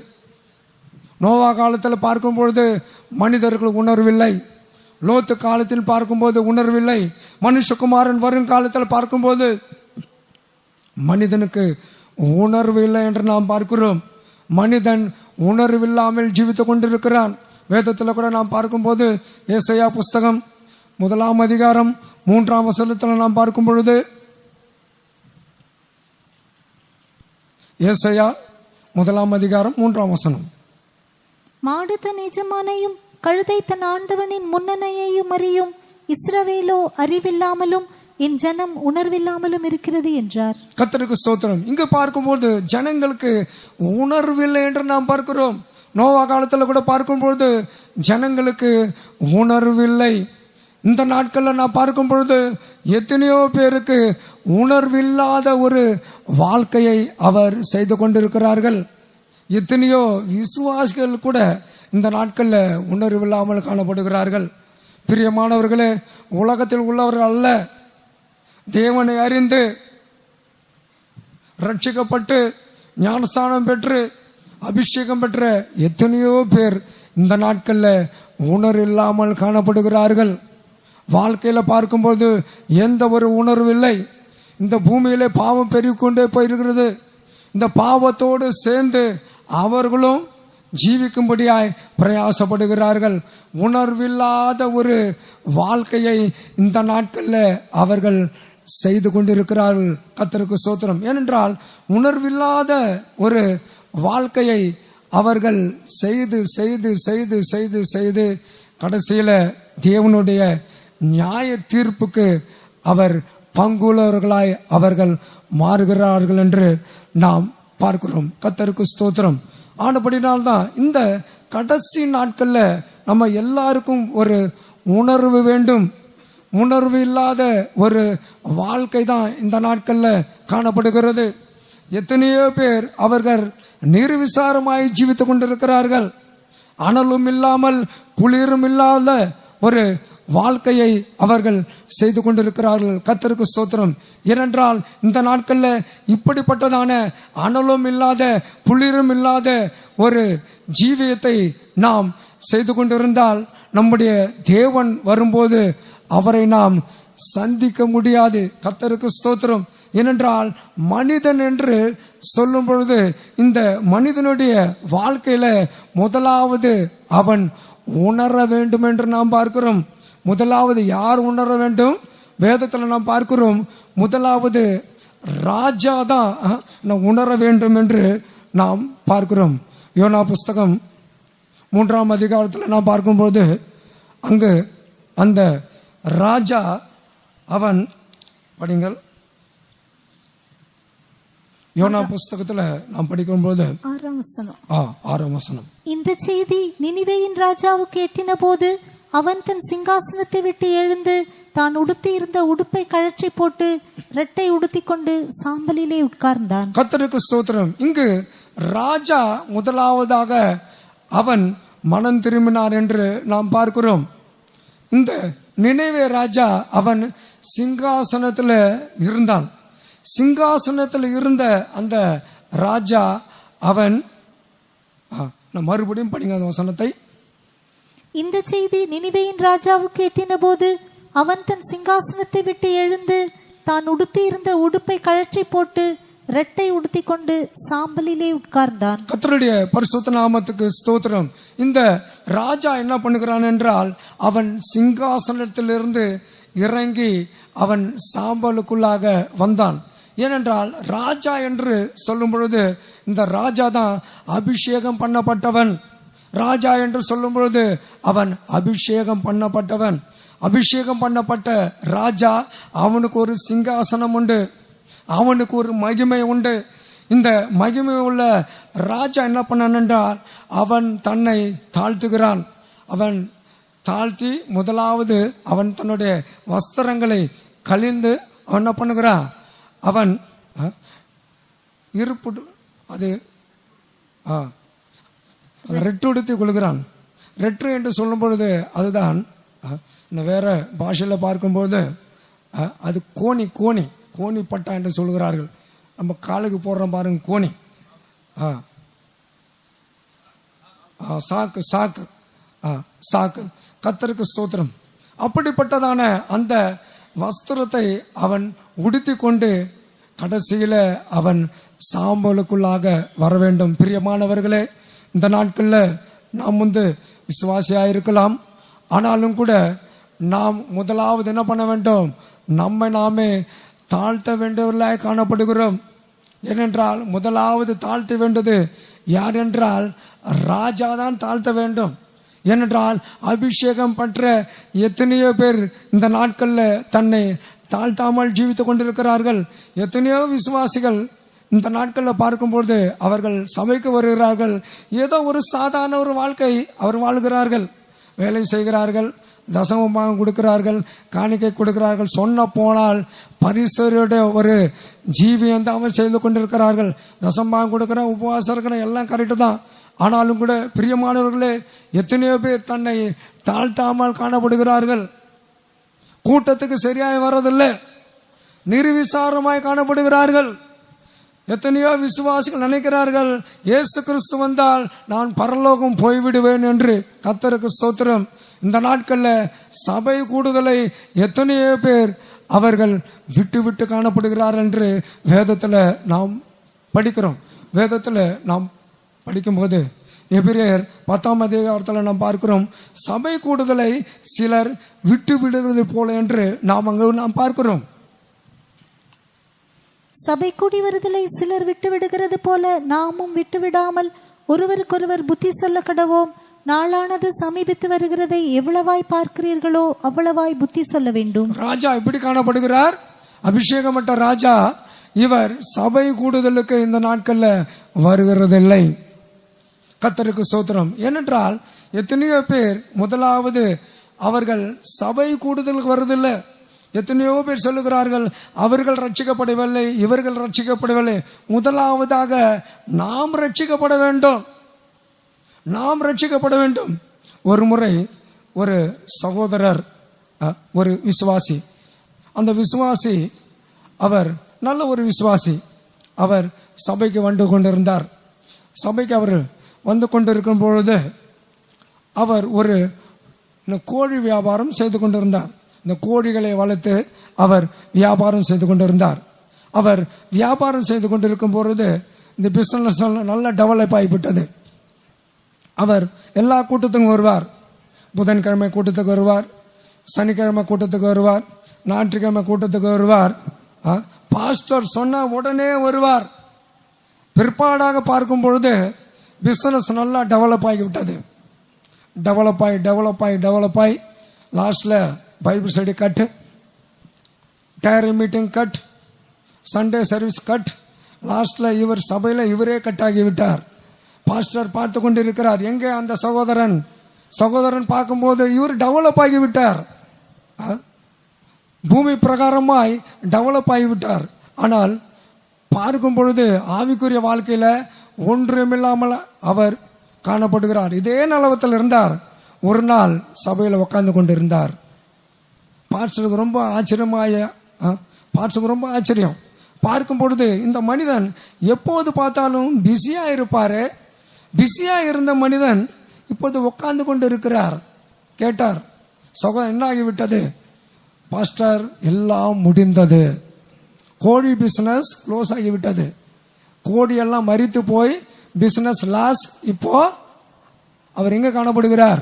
நோவா காலத்தில் பார்க்கும் பொழுது மனிதர்கள் உணர்வில்லை. லோத்து காலத்தில் பார்க்கும்போது உணர்வில்லை. மனுஷகுமாரன் வரும் காலத்தில் பார்க்கும்போது மனிதனுக்கு உணர்வு இல்லை என்று நாம் பார்க்கிறோம். மனிதன் உணர்வில்லாமல் ஜீவித்துக் கொண்டிருக்கிறான். வேதத்தில் கூட நாம் பார்க்கும்போது ஏசாயா புஸ்தகம் 1 அதிகாரம் 3 வசனத்தில் நாம் பார்க்கும் பொழுது, ஏசாயா 1 அதிகாரம் 3 வசனம், மாடு தன் எஜமானையும் கழுதை தன் ஆண்டவனின் முன்னணையையும் அறியும், இஸ்ரவேலோ அறிவில்லாமலும் என் ஜனம் உணர்வில்லாமலும் இருக்கிறது என்றார். கர்த்தருக்கு ஸ்தோத்திரம். இங்கு பார்க்கும்போது ஜனங்களுக்கு உணர்வில்லை என்று நாம் பார்க்கிறோம். நோவா காலத்தில் கூட பார்க்கும்பொழுது ஜனங்களுக்கு உணர்வில்லை. இந்த நாட்களில் நான் பார்க்கும் பொழுது எத்தனையோ பேருக்கு உணர்வில்லாத ஒரு வாழ்க்கையை அவர் செய்து கொண்டிருக்கிறார்கள். எத்தனையோ விசுவாசிகள் கூட இந்த நாட்களில் உணர்வில்லாமல் காணப்படுகிறார்கள். பிரியமானவர்களே, உலகத்தில் உள்ளவர்கள் அல்ல, தேவனை அறிந்து ரட்சிக்கப்பட்டு ஞானஸ்தானம் பெற்று அபிஷேகம் பெற்ற எத்தனையோ பேர் இந்த நாட்கள்ல உணர்வு இல்லாமல் காணப்படுகிறார்கள். வாழ்க்கையில பார்க்கும்போது எந்த ஒரு உணர்வு இல்லை. இந்த பூமியிலே பாவம் பெருகிக்கொண்டே போயிருக்கிறது. இந்த பாவத்தோடு சேர்ந்து அவர்களும் ஜீவிக்கும்படியாய் பிரயாசப்படுகிறார்கள். உணர்வில்லாத ஒரு வாழ்க்கையை இந்த நாட்கள்ல அவர்கள் செய்து கொண்டிருக்கிறார்கள். கர்த்தருக்கு ஸ்தோத்திரம். ஏனென்றால் உணர்வில்லாத ஒரு வாழ்க்கையை அவர்கள் செய்து செய்து செய்து செய்து செய்து கடைசியில தேவனுடைய நியாய தீர்ப்புக்கு அவர் பங்குள்ளவர்களாய் அவர்கள் மாறுகிறார்கள் என்று நாம் பார்க்கிறோம். கர்த்தருக்கு ஸ்தோத்திரம். ஆனபடினால்தான் இந்த கடைசி நாட்கள்ல நம்ம எல்லாருக்கும் ஒரு உணர்வு வேண்டும். உணர்வு இல்லாத ஒரு வாழ்க்கை தான் இந்த நாட்கள்ல காணப்படுகிறது. எத்தனையோ பேர் அவர்கள் நிர்விசாரமாய் ஜீவித்துக் கொண்டிருக்கிறார்கள். அனலும் இல்லாமல் குளிரும் இல்லாத ஒரு வாழ்க்கையை அவர்கள் செய்து கொண்டிருக்கிறார்கள். கர்த்தருக்கு ஸ்தோத்திரம். ஏனென்றால் இந்த நாட்கள்ல இப்படிப்பட்டதான அனலும் இல்லாத குளிரும் இல்லாத ஒரு ஜீவியத்தை நாம் செய்து கொண்டிருந்தால் நம்முடைய தேவன் வரும்போது அவரை நாம் சந்திக்க முடியாது. கர்த்தருக்கு ஸ்தோத்திரம். ஏனென்றால் மனிதன் என்று சொல்லும் பொழுது இந்த மனிதனுடைய வாழ்க்கையில முதலாவது அவன் உணர வேண்டும் என்று நாம் பார்க்கிறோம். முதலாவது யார் உணர வேண்டும்? வேதத்தில் நாம் பார்க்கிறோம். முதலாவது ராஜா தான் உணர வேண்டும் என்று நாம் பார்க்கிறோம். யோனா புஸ்தகம் 3ஆம் அதிகாரத்தில் நாம் பார்க்கும்போது அங்கு அந்த ராஜா அவன் படிங்கள். யோனா புஸ்தகத்துல நாம் படிக்கும்போது 6ஆம் வசனம். இந்த செய்தி நினிவேயின் ராஜாவுக்கு எட்டின போது அவன் தன் சிங்காசனத்தை விட்டு எழுந்து தான் உடுத்தி இருந்த உடுப்பை கழற்றி போட்டு ரெட்டை உடுத்தி கொண்டு சாம்பலிலே உட்கார்ந்தான். கர்த்தருக்கு ஸ்தோத்திரம். இங்கு ராஜா முதலாவதாக அவன் மனம் திரும்பினார் என்று நாம் பார்க்கிறோம். இந்த நினைவே ராஜா அவன் சிங்காசனத்தில் இருந்தான். சிங்காசனத்தில் இருந்த அந்த ராஜா அவன் மறுபடியும் படிங்க அந்த வசனத்தை. இந்த செய்தி நினிவேயின் ராஜாவுக்கு எட்டின போது அவன் தன் சிங்காசனத்தை விட்டு எழுந்து தான் உடுத்தி இருந்த உடுப்பை கழற்றி போட்டு ரெட்டை உடுத்தி கொண்டு சாம்பலிலே உட்கார்ந்தான். கர்த்தருடைய பரிசுத்த நாமத்துக்கு ஸ்தோத்திரம். இந்த ராஜா என்ன பண்ணுகிறான் என்றால் அவன் சிங்காசனத்திலிருந்து இறங்கி அவன் சாம்பலுக்குள்ளாக வந்தான். ஏனென்றால் ராஜா என்று சொல்லும் பொழுது இந்த ராஜா தான் அபிஷேகம் பண்ணப்பட்டவன். ராஜா என்று சொல்லும் பொழுது அவன் அபிஷேகம் பண்ணப்பட்டவன். அபிஷேகம் பண்ணப்பட்ட ராஜா அவனுக்கு ஒரு சிங்காசனம் உண்டு, அவனுக்கு ஒரு மகிமை உண்டு. இந்த மகிமை உள்ள ராஜா என்ன பண்ணான் என்றால் அவன் தன்னை தாழ்த்துகிறான். அவன் தாழ்த்தி முதலாவது அவன் தன்னுடைய வஸ்திரங்களை கழிந்து அவன் என்ன பண்ணுகிறான், அவன் இருப்பு அது ரெட்டு உடுத்தி கொள்கிறான். ரெட்டு என்று சொல்லும் பொழுது அதுதான் வேற பாஷையில் பார்க்கும்போது அது கோணி கோணி கோணி பட்டா என்று சொல்கிறார்கள். நம்ம காலுக்கு போடுறோம் பாருங்க கோணி, சாக்கு சாக்கு சாக்கு. கர்த்தருக்கு ஸ்தோத்திரம். அப்படிப்பட்டதான அந்த வஸ்திரத்தை அவன் உடுத்தி கொண்டு கடைசியில அவன் சாம்பலுக்குள்ளாக வர வேண்டும். பிரியமானவர்களே, இந்த நாட்களில் நாம் விசுவாசியாக இருக்கலாம். ஆனாலும் கூட நாம் முதலாவது என்ன பண்ண வேண்டும், நம்மை நாமே தாழ்த்த வேண்டியவர்களாக காணப்படுகிறோம். ஏனென்றால் முதலாவது தாழ்த்த வேண்டியது யார் என்றால் ராஜா தான் தாழ்த்த வேண்டும். ஏனென்றால் அபிஷேகம் பற்ற எத்தனையோ பேர் இந்த நாட்களில் தன்னை தாழ்த்தாமல் ஜீவித்துக் கொண்டிருக்கிறார்கள். எத்தனையோ விசுவாசிகள் இந்த நாட்களில் பார்க்கும்போது அவர்கள் சபைக்கு வருகிறார்கள். ஏதோ ஒரு சாதாரண ஒரு வாழ்க்கை அவர் வாழ்கிறார்கள். வேலை செய்கிறார்கள், தசமமாக கொடுக்கிறார்கள், காணிக்கை கொடுக்கிறார்கள். சொன்ன போனால் பரிசருடைய ஒரு ஜீவியம் தான் அவர் செய்து கொண்டிருக்கிறார்கள். தசமாக கொடுக்கிற, உபவாசம் இருக்கிற எல்லாம் கரெக்டு தான். ஆனாலும் கூட பிரியமானவர்களே, எத்தனையோ பேர் தன்னை தாழ்த்தாமல் காணப்படுகிறார்கள். கூட்டத்துக்கு சரியாய் வரதில்லை, நிர்விசாரமாய் காணப்படுகிறார்கள். எத்தனையோ விசுவாசிகள் நினைக்கிறார்கள், இயேசு கிறிஸ்து வந்தால் நான் பரலோகம் போய்விடுவேன் என்று. கர்த்தருக்கு ஸ்தோத்திரம். இந்த நாட்கள்ல சபை கூடுதலை எத்தனையோ பேர் அவர்கள் விட்டு விட்டு காணப்படுகிறார் என்று வேதத்துல நாம் படிக்கிறோம். வேதத்துல நாம் படிக்கும்போது எபிரேயர் 10ஆம் அதிகாரத்தில் நாம் பார்க்கிறோம், சபை கூடுதலை சிலர் விட்டு விடுவது போல என்று நாம் பார்க்கிறோம். சபை கூடி வருதலை சிலர் விட்டு விடுகிறது போல நாமும் விட்டு விடாமல் ஒருவருக்கொருவர் புத்தி சொல்ல கடவோம். நாளானது சமீபித்து வருகிறதை எவ்வளவாய் பார்க்கிறீர்களோ அவ்வளவாய் புத்தி சொல்ல வேண்டும். ராஜா இப்படி காணப்படுகிறார், அபிஷேகமற்ற ராஜா. இவர் சபை கூடுதலுக்கு இந்த நாட்கள்ல வருகிறதில்லை. கர்த்தருக்கு ஸ்தோத்திரம். ஏனென்றால் எத்தனையோ பேர் முதலாவது அவர்கள் சபை கூடுதலுக்கு வருவதில்லை. எத்தனையோ பேர் சொல்லுகிறார்கள், அவர்கள் ரட்சிக்கப்படவில்லை, இவர்கள் ரட்சிக்கப்படவில்லை. முதலாவதாக நாம் ரட்சிக்கப்பட வேண்டும், நாம் ரட்சிக்கப்பட வேண்டும். ஒரு முறை ஒரு சகோதரர், ஒரு விசுவாசி, அந்த விசுவாசி அவர் நல்ல ஒரு விசுவாசி, அவர் சபைக்கு வந்து கொண்டிருந்தார். சபைக்கு அவர் வந்து கொண்டிருக்கும் பொழுது அவர் ஒரு கோழி வியாபாரம் செய்து கொண்டிருந்தார். இந்த கோழிகளை வளர்த்து அவர் வியாபாரம் செய்து கொண்டிருந்தார். அவர் வியாபாரம் செய்து கொண்டிருக்கும் பொழுது இந்த பிசினஸ் நல்ல டெவலப் ஆகிவிட்டது. அவர் எல்லா கூட்டத்துக்கும் வருவார். புதன்கிழமை கூட்டத்துக்கு வருவார், சனிக்கிழமை கூட்டத்துக்கு வருவார், ஞாயிற்றுக்கிழமை கூட்டத்துக்கு வருவார். பாஸ்டர் சொன்ன உடனே வருவார். பிற்பாடாக பார்க்கும் பொழுது பிசினஸ் நல்லா டெவலப் ஆகிவிட்டது. டெவலப் ஆகி லாஸ்ட்ல பைபிள் ஸ்டடி கட், டேரி meeting cut, Sunday service cut. லாஸ்ட்ல இவர் சபையில இவரே கட் ஆகிவிட்டார். பாஸ்டர் பார்த்து கொண்டு இருக்கிறார், எங்கே அந்த சகோதரன் பார்க்கும்போது இவர் டெவலப் ஆகிவிட்டார், பூமி பிரகாரமாய் டெவலப் ஆகிவிட்டார். ஆனால் பார்க்கும் பொழுது ஆவிக்குரிய வாழ்க்கையில ஒன்றுமில்லாமல் அவர் காணப்படுகிறார். இதே நிலவத்தில் இருந்தார். ஒரு நாள் சபையில் உட்கார்ந்து கொண்டிருந்தார். பாஸ்டருக்கு ரொம்ப ஆச்சரியம். பார்க்கும் பொழுது இந்த மனிதன் எப்போது பார்த்தாலும் பிஸியா இருப்பாரு. பிஸியா இருந்த மனிதன் இப்போது உட்கார்ந்து கொண்டு இருக்கிறார். கேட்டார், சகோதரன் என்ன ஆகிவிட்டது? பாஸ்டர், எல்லாம் முடிந்தது, கோழி பிசினஸ் க்ளோஸ் ஆகிவிட்டது, கோடி எல்லாம் மரித்து போய் பிசினஸ் லாஸ். இப்போ அவர் எங்க காணப்படுகிறார்?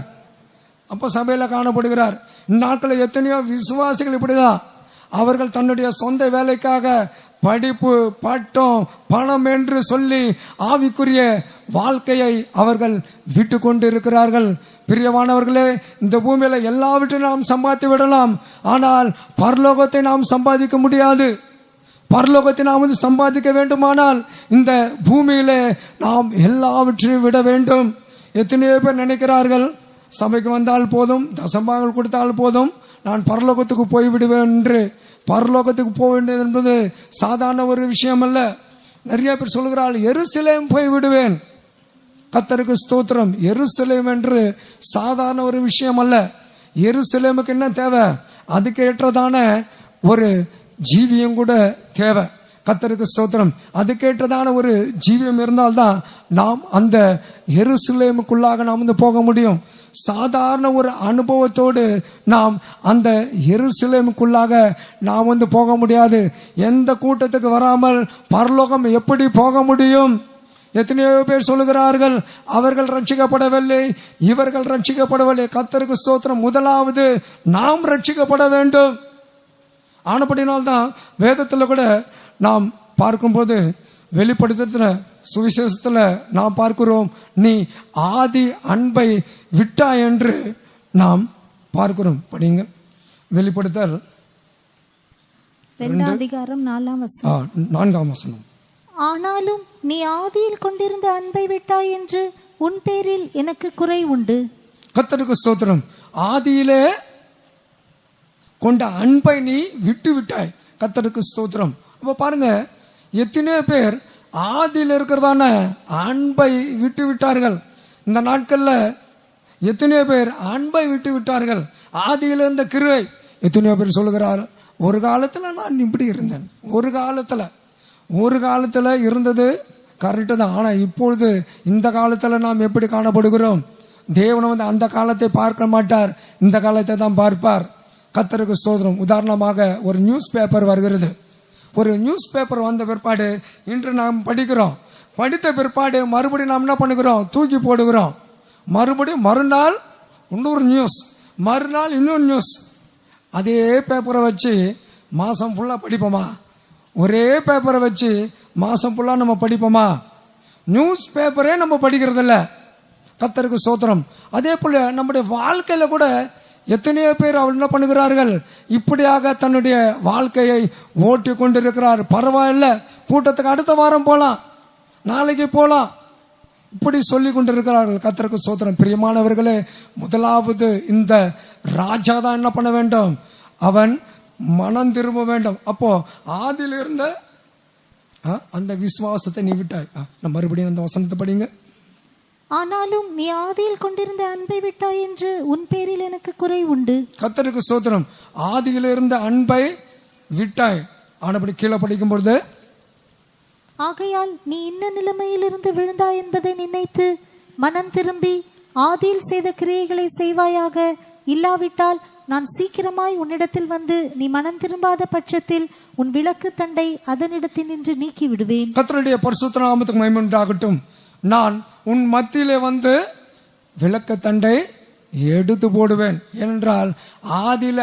அப்போ சபையில காணப்படுகிறார். இந்நாட்களில் எத்தனையோ விசுவாசிகள் இப்படிதான். அவர்கள் தன்னுடைய சொந்த வேலைக்காக படிப்பு, பட்டம், பணம் என்று சொல்லி ஆவிக்குரிய வாழ்க்கையை அவர்கள் விட்டு கொண்டு இருக்கிறார்கள். பிரியமானவர்களே, இந்த பூமியில எல்லாவற்றையும் நாம் சம்பாதித்து விடலாம், ஆனால் பரலோகத்தை நாம் சம்பாதிக்க முடியாது. பரலோகத்தை நாம் சம்பாதிக்க வேண்டுமானால் இந்த பூமியிலே நாம் எல்லாவற்றையும் விட வேண்டும். எத்தனையோ பேர் நினைக்கிறார்கள், சபைக்கு வந்தால் போதும், தசம்பாகங்கள் கொடுத்தால் போதும், நான் பரலோகத்துக்கு போய்விடுவேன் என்று. பரலோகத்துக்கு போக வேண்டியது என்பது சாதாரண ஒரு விஷயம் அல்ல. நிறைய பேர் சொல்கிறார்கள், எருசலேம் போய்விடுவேன். கர்த்தருக்கு ஸ்தோத்திரம். எருசலேம் என்று சாதாரண ஒரு விஷயம் அல்ல. எருசலேமுக்கு என்ன தேவை? அதுக்கு ஏற்றதான ஒரு ஜீவியம் கூட தேவை. கர்த்தருக்கு ஸ்தோத்திரம். அதுக்கேற்றதான ஒரு ஜீவியம் இருந்தால்தான் நாம் அந்த எருசலேமுக்குள்ளாக நாம் போக முடியும். சாதாரண ஒரு அனுபவத்தோடு நாம் அந்த எருசலேமுக்குள்ளாக நாம் போக முடியாது. எந்த கூட்டத்துக்கு வராமல் பரலோகம் எப்படி போக முடியும்? எத்தனையோ பேர் சொல்லுகிறார்கள், அவர்கள் ரட்சிக்கப்படவில்லை, இவர்கள் ரட்சிக்கப்படவில்லை. கர்த்தருக்கு ஸ்தோத்திரம். முதலாவது நாம் ரட்சிக்கப்பட வேண்டும். ஆனப்படினால்தான் வேதத்தில் கூட நாம் பார்க்கும்போது வெளிப்படுத்துற சுவிசேஷத்துல நாம் பார்க்கிறோம், நீ ஆதி அன்பை விட்டா என்று நாம் பார்க்கிறோம். படிங்க வெளிப்படுத்தல் 2 அதிகாரம் 4ஆம் வசனம். ஆனாலும் நீ ஆதியில் கொண்டிருந்த அன்பை விட்டாய் என்று உன் பேரில் எனக்கு குறை உண்டு. கர்த்தருக்கு ஸ்தோத்திரம். ஆதியிலே கொண்ட அன்பை நீ விட்டு விட்டாய். கர்த்தருக்கு ஸ்தோத்திரம். அப்ப பாருங்க, எத்தனையோ பேர் ஆதியில் இருக்கிறதான அன்பை விட்டு விட்டார்கள். இந்த நாட்கள்ல எத்தனையோ பேர் அன்பை விட்டு விட்டார்கள். ஆதியில் இருந்த கிருபை. எத்தனையோ பேர் சொல்லுகிறார், ஒரு காலத்துல நான் இப்படி இருந்தேன், ஒரு காலத்துல ஒரு காலத்தில் இருந்தது கரெக்டு தான். ஆனால் இப்பொழுது இந்த காலத்தில் நாம் எப்படி காணப்படுகிறோம்? தேவன் வந்து அந்த காலத்தை பார்க்க மாட்டார், இந்த காலத்தை தான் பார்ப்பார். கர்த்தருக்கு ஸ்தோத்திரம். உதாரணமாக ஒரு நியூஸ் பேப்பர் வருகிறது. ஒரு நியூஸ் பேப்பர் வந்த பிற்பாடு இன்று நாம் படிக்கிறோம். படித்த பிற்பாடு மறுபடியும் நாம் என்ன பண்ணுகிறோம்? தூக்கி போடுகிறோம். மறுபடியும் மறுநாள் இன்னொரு நியூஸ், மறுநாள் இன்னொரு நியூஸ். அதே பேப்பரை வச்சு மாதம் ஃபுல்லாக படிப்போமா? ஒரே பேப்பரை வச்சு மாதம் ஃபுல்லாக நம்ம படிப்போமா? நியூஸ் பேப்பரே நம்ம படிக்கிறதில்ல. கர்த்தருக்கு ஸ்தோத்திரம். அதே போல நம்முடைய வாழ்க்கையில கூட எத்தனையோ பேர் அவர் என்ன பண்ணுகிறார்கள்? இப்படியாக தன்னுடைய வாழ்க்கையை ஓட்டி கொண்டிருக்கிறார். பரவாயில்ல, கூட்டத்துக்கு அடுத்த வாரம் போலாம், நாளைக்கு போலாம், இப்படி சொல்லி கொண்டிருக்கிறார்கள். கர்த்தருக்கு ஸ்தோத்திரம். பிரியமானவர்களே, முதலாவது இந்த ராஜா தான் என்ன பண்ண வேண்டும்? அவன் மனம் திரும்ப வேண்டும். அப்போ ஆதியில் இருந்த அந்த விசுவாசத்தை நீ விட்டாய். நம்ம மறுபடியும் அந்த வசனத்தை படிங்க. ஆனாலும் நீ ஆதியில் கொண்டிருந்த அன்பை விட்டாய் என்று உன் பேரில் எனக்கு குறை உண்டு. கர்த்தருக்கு ஸ்தோத்திரம். ஆதியில் இருந்த அன்பை விட்டாய். ஆனபடி கீழே படிக்கும் பொழுது, ஆகையால் நீ இன்ன நிலைமையிலிருந்து விழுந்தாய் என்பதை நினைத்து மனம் திரும்பி ஆதியில் செய்த கிரியைகளை செய்வாயாக. இல்லாவிட்டால் நான் சீக்கிரமாய் உன்னிடத்தில் வந்து நீ மனம் திரும்பாத பட்சத்தில் உன் விளக்கு தண்டை அதனிடத்தில் நின்று நீக்கி விடுவேன். கர்த்தருடைய பரிசுத்த நாமத்துக்கு மகிமை உண்டாகட்டும். நான் உன் மத்தியிலே வந்து விளக்கு தண்டை எடுத்து போடுவேன். ஏனென்றால் ஆதியில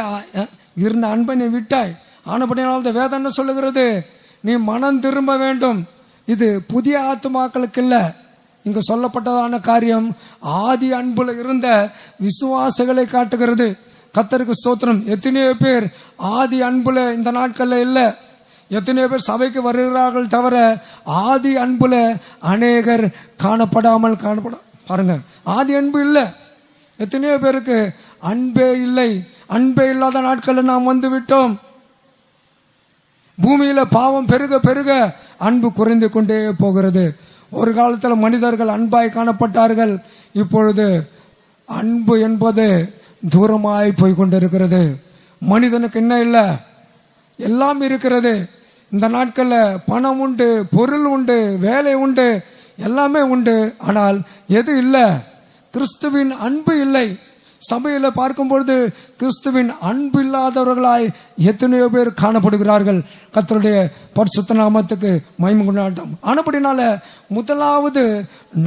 இருந்த அன்பை நீ விட்டாய். ஆனபடியால் வேதம் என்ன சொல்லுகிறது? நீ மனம் திரும்ப வேண்டும். இது புதிய ஆத்துமாக்களுக்கு இல்ல, இங்கு சொல்லப்பட்டதான காரியம் ஆதி அன்புல இருந்த விசுவாசிகளை காட்டுகிறது. கர்த்தருக்கு ஸ்தோத்திரம். எத்தனையோ பேர் ஆதி அன்புல இந்த நாட்கள்ல இல்ல. எத்தனையோ பேர் சபைக்கு வருகிறார்கள், தவிர ஆதி அன்புல அநேகர் காணப்படாமல் பாருங்க, ஆதி அன்பு இல்லை. எத்தனையோ பேருக்கு அன்பே இல்லை. அன்பே இல்லாத நாட்களில் நாம் வந்து விட்டோம். பூமியில பாவம் பெருக பெருக அன்பு குறைந்து கொண்டே போகிறது. ஒரு காலத்தில் மனிதர்கள் அன்பாய் காணப்பட்டார்கள். இப்பொழுது அன்பு என்பது தூரமாய் போய் கொண்டிருக்கிறது. மனிதனுக்கு என்ன இல்லை? எல்லாம் இருக்கிறது. இந்த நாட்களில் பணம் உண்டு, பொருள் உண்டு, வேலை உண்டு, எல்லாமே உண்டு. ஆனால் எது இல்லை? கிறிஸ்துவின் அன்பு இல்லை. சபையில பார்க்கும் பொழுது கிறிஸ்துவின் அன்பு இல்லாதவர்களாய் எத்தனையோ பேர் காணப்படுகிறார்கள். கர்த்தருடைய பரிசுத்த நாமத்துக்கு மகிமை கொண்டாட்டம். ஆனபடினால முதலாவது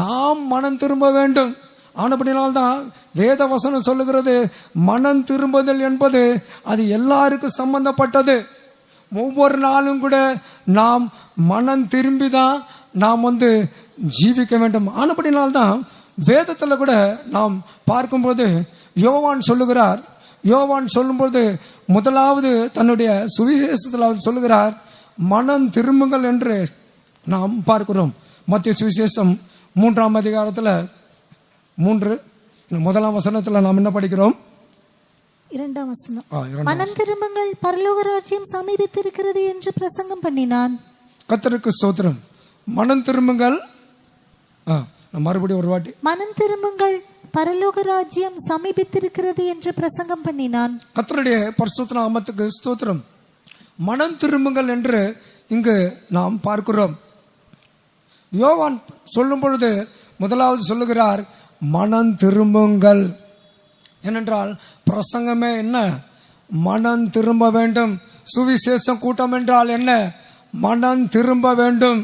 நாம் மனம் திரும்ப வேண்டும். ஆனபடினால்தான் வேத வசனம் சொல்லுகிறது, மனம் திரும்புதல் என்பது அது எல்லாருக்கும் சம்பந்தப்பட்டது. ஒவ்வொரு நாளும் கூட நாம் மனம் திரும்பிதான் நாம் வந்து ஜீவிக்க வேண்டும். ஆனபடினால்தான் வேதத்தில் கூட நாம் பார்க்கும்போது யோவான் சொல்லுகிறார். யோவான் சொல்லும்போது முதலாவது தன்னுடைய சுவிசேஷத்தில் அவர் சொல்லுகிறார், மனம் திரும்புங்கள் என்று நாம் பார்க்கிறோம். மத்திய சுவிசேஷம் 3ஆம் அதிகாரத்தில் 1 வசனத்தில் நாம் என்ன படிக்கிறோம்? 2ஆம் வசனம், மனம் திரும்புங்கள், பரலோக ராஜ்யம் சமீபித்திருக்கிறது என்று பிரசங்கம் பண்ணினான். கர்த்தருக்கு ஸ்தோத்திரம். மனம் திரும்புங்கள். மறுபடியும் ஒரு வாட்டி, மனம் திரும்புங்கள், பரலோக ராஜ்யம் சமீபித்திருக்கிறது என்று பிரசங்கம் பண்ணினான். கர்த்தருடைய பரிசுத்த நாமத்துக்கு ஸ்தோத்திரம். மனம் திரும்புங்கள் என்று இங்கு நாம் பார்க்கிறோம். யோவான் சொல்லும் பொழுது முதலாவது சொல்லுகிறார், மனம் திரும்புங்கள். ஏனென்றால் பிரசங்கமே என்ன? மனம் திரும்ப வேண்டும். சுவிசேஷம் கூட்டம் என்றால் என்ன? மனம் திரும்ப வேண்டும்.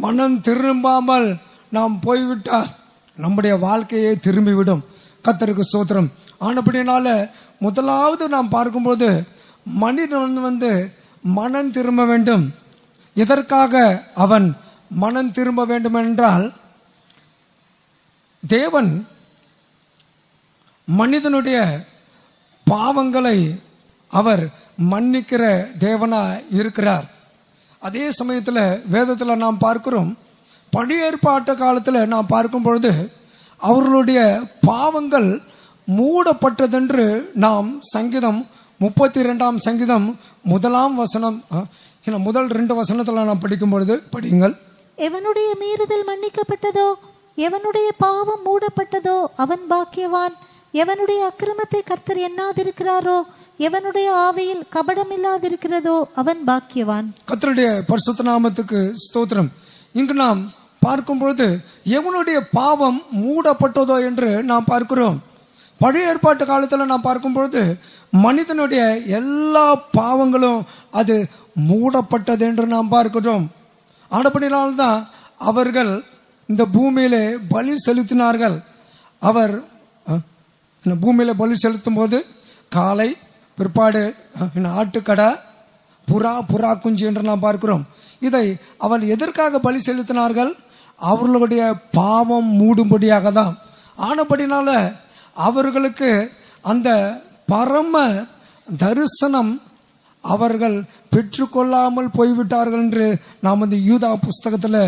மனம் திரும்பாமல் நாம் போய்விட்டால் நம்முடைய வாழ்க்கையை திரும்பிவிடும். கர்த்தருக்கு ஸ்தோத்திரம். ஆனபடினால முதலாவது நாம் பார்க்கும்போது மனிதன் வந்து மனம் திரும்ப வேண்டும். இதற்காக அவன் மனம் திரும்ப வேண்டும் என்றால், தேவன் மனிதனுடைய பாவங்களை அவர் மன்னிக்கிற தேவனா இருக்கிறார். அதே சமயத்தில் வேதத்தில் நாம் பார்க்கிறோம், பழைய ஏற்பாட்டு காலத்தில் நாம் பார்க்கும் பொழுது அவர்களுடைய பாவங்கள் மூடப்பட்டதென்று நாம் சங்கீதம் 32ஆம் சங்கீதம் 1ஆம் வசனம், முதல் 2 வசனத்தில் நாம் படிக்கும் பொழுது படியுங்கள். எவனுடைய மீறுதல் மன்னிக்கப்பட்டதோ, எவனுடைய பாவம் மூடப்பட்டதோ அவன் பாக்கியவான். எவனுடைய அக்கிரமத்தை கர்த்தர் எண்ணாதிருக்கிறாரோ, எவனுடைய ஆவியில் கபடமில்லாதிருக்கிறதோ அவன் பாக்கியவான். கர்த்தருடைய பரிசுத்த நாமத்துக்கு ஸ்தோத்திரம். இங்கு நாம் பார்க்கும் பொழுது எவனுடைய பாவம் மூடப்பட்டதோ என்று நாம் பார்க்கிறோம். பழைய ஏற்பாட்டு காலத்தில் நாம் பார்க்கும் பொழுது மனிதனுடைய எல்லா பாவங்களும் அது மூடப்பட்டது என்று நாம் பார்க்கிறோம். ஆனபடினால்தான் அவர்கள் இந்த பூமியிலே பலி செலுத்தினார்கள். அவர் பூமியில பலி செலுத்தும் போது காளை, பிற்பாடு ஆட்டுக்கடா, புறா குஞ்சு என்று நாம் பார்க்கிறோம். இதை அவன் எதற்காக பலி செலுத்தினார்கள்? அவர்களுடைய பாவம் மூடும்படியாக தான். ஆனபடினால அவர்களுக்கு அந்த பரம தரிசனம் அவர்கள் பெற்றுக்கொள்ளாமல் போய்விட்டார்கள் என்று நாம் அந்த யூதா புஸ்தகத்தில்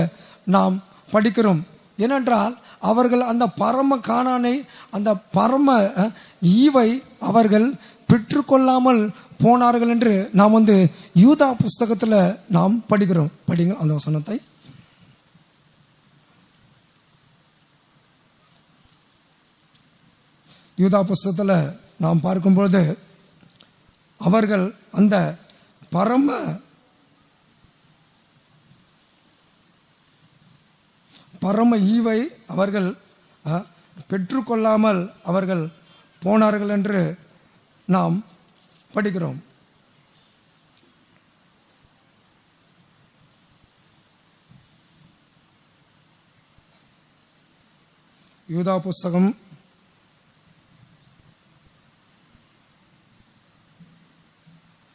நாம் படிக்கிறோம். ஏனென்றால் அவர்கள் அந்த பரம கானானை, அந்த பரம ஈவை அவர்கள் பெற்றுக்கொள்ளாமல் போனார்கள் என்று நாம் யூதா புஸ்தகத்தில் நாம் படிக்கிறோம். படிங்க அந்த வசனத்தை. யூதா புஸ்தகத்தில் நாம் பார்க்கும்பொழுது அவர்கள் அந்த பரம ஈவை அவர்கள் பெற்றுக்கொள்ளாமல் அவர்கள் போனார்கள் என்று நாம் படிக்கிறோம். யூதா புஸ்தகம்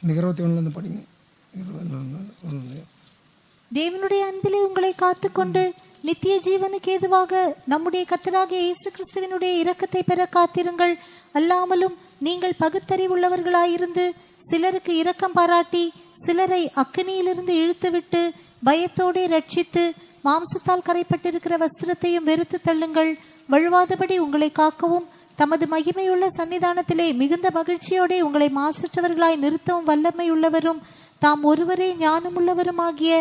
21 படிங்க. தேவனுடைய அன்பிலே உங்களை காத்துக்கொண்டு நித்திய ஜீவனுக்கு ஏதுவாக நம்முடைய கர்த்தராகிய இயேசு கிறிஸ்துவினுடைய இரக்கத்தை பெற காத்திருங்கள். அல்லாமலும் நீங்கள் பகுத்தறிவுள்ளவர்களாயிருந்து சிலருக்கு இரக்கம் பாராட்டி சிலரை அக்கினியிலிருந்து இழுத்துவிட்டு பயத்தோடு ரட்சித்து மாம்சத்தால் கரைப்பட்டிருக்கிற வஸ்திரத்தையும் வெறுத்து தள்ளுங்கள். வழுவாதபடி உங்களை காக்கவும் தமது மகிமையுள்ள சன்னிதானத்திலே மிகுந்த மகிழ்ச்சியோட உங்களை மாசற்றவர்களாய் நிறுத்தவும் வல்லமை உள்ளவரும் தாம் ஒருவரே ஞானமுள்ளவருமாகிய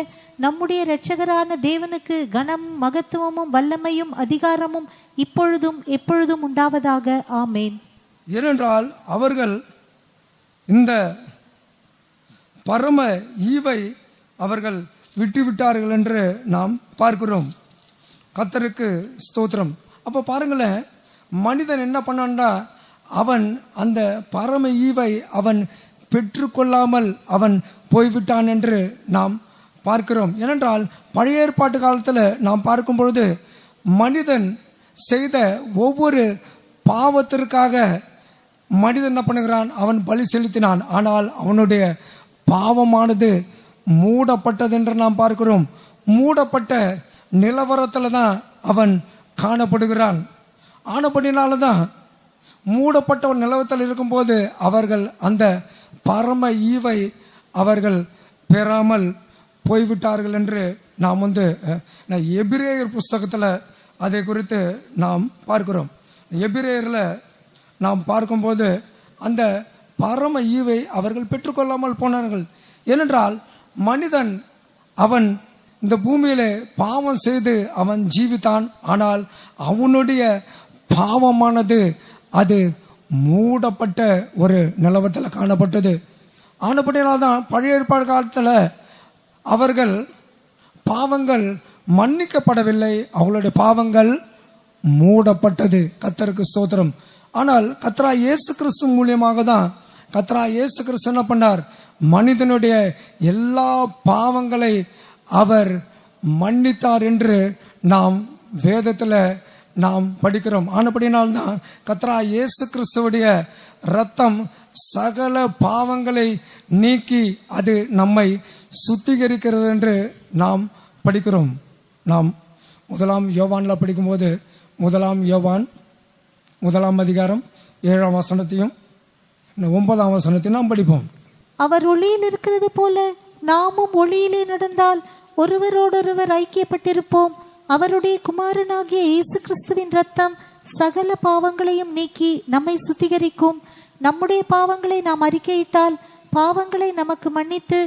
நம்முடைய இரட்சகரான தேவனுக்கு கனமும் மகத்துவமும் வல்லமையும் அதிகாரமும் இப்பொழுதும் எப்பொழுதும் உண்டாவதாக. ஆமேன். ஏனென்றால் அவர்கள் இந்த பரம ஈவை அவர்கள் விட்டுவிட்டார்கள் என்று நாம் பார்க்கிறோம். கர்த்தருக்கு ஸ்தோத்திரம். அப்போ பாருங்களேன், மனிதன் என்ன பண்ணான்டா, அவன் அந்த பரம ஈவை அவன் பெற்றுக்கொள்ளாமல் அவன் போய்விட்டான் என்று நாம் பார்க்கிறோம். ஏனென்றால் பழைய ஏற்பாட்டு காலத்தில் நாம் பார்க்கும் பொழுது மனிதன் செய்த ஒவ்வொரு பாவத்திற்காக மனிதன் என்ன பண்ணுகிறான், அவன் பலி செலுத்தினான். ஆனால் அவனுடைய பாவமானது மூடப்பட்டது என்று நாம் பார்க்கிறோம். மூடப்பட்ட நிலவரத்தில் தான் அவன் காணப்படுகிறான். ஆனபடினால்தான் மூடப்பட்ட ஒரு நிலவரத்தில் இருக்கும்போது அவர்கள் அந்த பரம ஈவை அவர்கள் பெறாமல் போய்விட்டார்கள் என்று நாம் எபிரேயர் புஸ்தகத்தில் அதை குறித்து நாம் பார்க்கிறோம். எபிரேயரில் நாம் பார்க்கும்போது அந்த பரம ஈவை அவர்கள் பெற்றுக்கொள்ளாமல் போனார்கள். ஏனென்றால் மனிதன் அவன் இந்த பூமியிலே பாவம் செய்து அவன் ஜீவித்தான். ஆனால் அவனுடைய பாவமானது அது மூடப்பட்ட ஒரு நிலவரத்தில் காணப்பட்டது. ஆனப்படினால்தான் பழைய ஏற்பாடு காலத்தில் அவர்கள் பாவங்கள் மன்னிக்கப்படவில்லை, அவங்களுடைய பாவங்கள் மூடப்பட்டது. கர்த்தருக்கு ஸ்தோத்திரம். ஆனால் கர்த்தராகிய இயேசு கிறிஸ்து மூலியமாக தான் கர்த்தராகிய இயேசு கிறிஸ்து என்ன பண்ணார், மனிதனுடைய எல்லா பாவங்களை அவர் மன்னித்தார் என்று நாம் வேதத்தில் நாம் படிக்கிறோம். ஆனபடினால்தான் கர்த்தராகிய இயேசு கிறிஸ்துவுடைய இரத்தம் சகல பாவங்களை நீக்கி அது நம்மை சுத்திகரிக்கிறது என்று நாம் படிக்கிறோம். நாம் 1 யோவான்ல படிக்கும்போது 1 யோவான் 1 அதிகாரம் 7 வசனத்தையும் 9 வசனத்தையும் நாம் படிப்போம். அவர் ஒளியில் இருக்கிறது போல நாமும் ஒளியிலே நடந்தால் ஒருவரோடொருவர் ஐக்கியப்பட்டிருப்போம். அவருடைய குமாரனாகிய இயேசு கிறிஸ்துவின் இரத்தம் சகல பாவங்களையும் நீக்கி நம்மை சுத்திகரிக்கும். நம்முடைய பாவங்களை நாம் அறிக்கையிட்டால் பாவங்களை நமக்கு மன்னித்து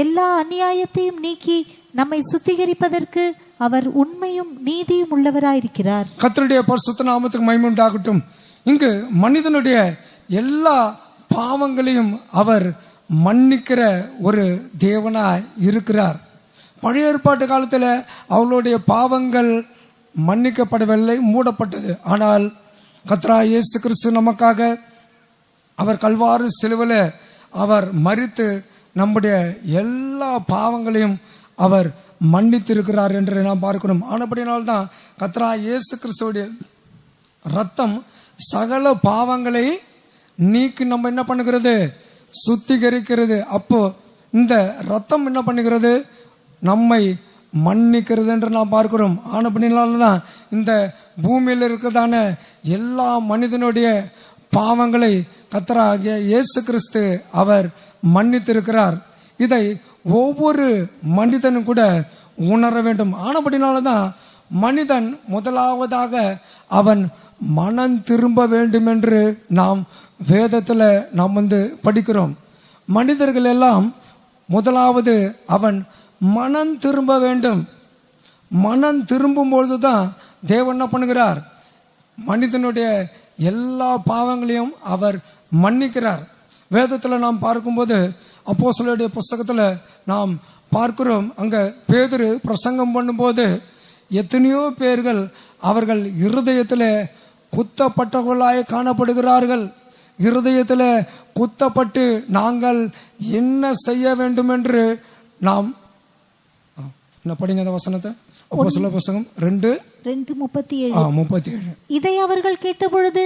எல்லா அநியாயத்தையும் நீக்கி நம்மை சுத்திகரிப்பதற்கு அவர் உண்மையும் நீதியும் உள்ளவராயிருக்கிறார். கர்த்தருடைய பரிசுத்த நாமத்துக்கு மகிமை உண்டாகட்டும். இங்கு மனிதனுடைய எல்லா பாவங்களையும் அவர் மன்னிக்கிற ஒரு தேவனாய் இருக்கிறார். பழைய ஏற்பாட்டு காலத்தில் அவளுடைய பாவங்கள் மன்னிக்கப்படவில்லை, மூடப்பட்டது. ஆனால் கர்த்தராகிய இயேசு கிறிஸ்து நமக்காக அவர் கல்வாரி சிலுவையில் அவர் மரித்து நம்முடைய எல்லா பாவங்களையும் அவர் மன்னித்திருக்கிறார் என்று நாம் பார்க்கணும். ஆனபடினால்தான் கர்த்தராகிய இயேசு கிறிஸ்துவுடைய ரத்தம் சகல பாவங்களை நீக்கி நம்ம என்ன பண்ணுகிறது, சுத்திகரிக்கிறது. அப்போ இந்த ரத்தம் என்ன பண்ணுகிறது, நம்மை மன்னிக்கிறது என்று நாம் பார்க்கிறோம். ஆனபடினால்தான் இந்த பூமியில் இருக்கிறதான எல்லா மனிதனுடைய பாவங்களை கர்த்தராகிய இயேசு கிறிஸ்து அவர் மன்னித்திருக்கிறார். இதை ஒவ்வொரு மனிதனும் கூட உணர வேண்டும். ஆனபடினால்தான் மனிதன் முதலாவதாக அவன் மனம் திரும்ப வேண்டும் என்று நாம் வேதத்தில் நாம் படிக்கிறோம். மனிதர்கள் எல்லாம் முதலாவது அவன் மனம் திரும்ப வேண்டும். மனம் திரும்பும் பொழுதுதான் தேவன் என்ன பண்ணுகிறார், மனிதனுடைய எல்லா பாவங்களையும் அவர் மன்னிக்கிறார். வேதத்தில் நாம் பார்க்கும்போது அப்போஸ்தலருடைய புஸ்தகத்தில் நாம் பார்க்கிறோம், அங்க பேதுரு பிரசங்கம் பண்ணும்போது எத்தனையோ பேர்கள் அவர்கள் இருதயத்தில் குத்தப்பட்டவர்களாய் காணப்படுகிறார்கள். இருதயத்தில் குத்தப்பட்டு நாங்கள் என்ன செய்ய வேண்டும் என்று நாம் என்ன படிங்க அந்த வசனத்தை, அப்போஸ்தலர் புஸ்தகம் 2:37. இதை அவர்கள் கேட்டபொழுது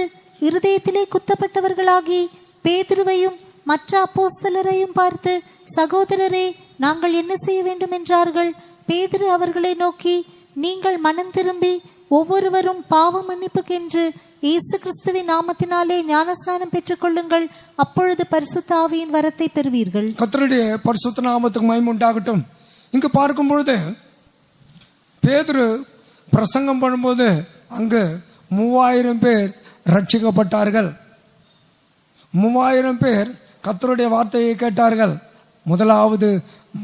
இருதயத்திலே குத்தப்பட்டவர்களாகி பேதுருவையும் மற்ற அப்போஸ்தலரையும் பார்த்து, சகோதரரே, நாங்கள் என்ன செய்ய வேண்டும் என்றார்கள். பேதுரு அவர்களை நோக்கி, நீங்கள் மனம் திரும்பி ஒவ்வொருவரும் பாவ மன்னிப்புக்கென்று இயேசு கிறிஸ்துவின் நாமத்தினாலே ஞானஸ்நானம் பெற்றுக் கொள்ளுங்கள், அப்பொழுது பரிசுத்த ஆவியின் வரத்தை பெறுவீர்கள். கர்த்தருடைய பரிசுத்த நாமத்துக்கு மகிமை உண்டாகட்டும். இங்கு பார்க்கும் பொழுது பேதுரு பிரசங்கம் பண்ணும்போது அங்கு 3000 பேர் ரட்சிக்கப்பட்டார்கள். 3000 பேர் கர்த்தருடைய வார்த்தையை கேட்டார்கள். முதலாவது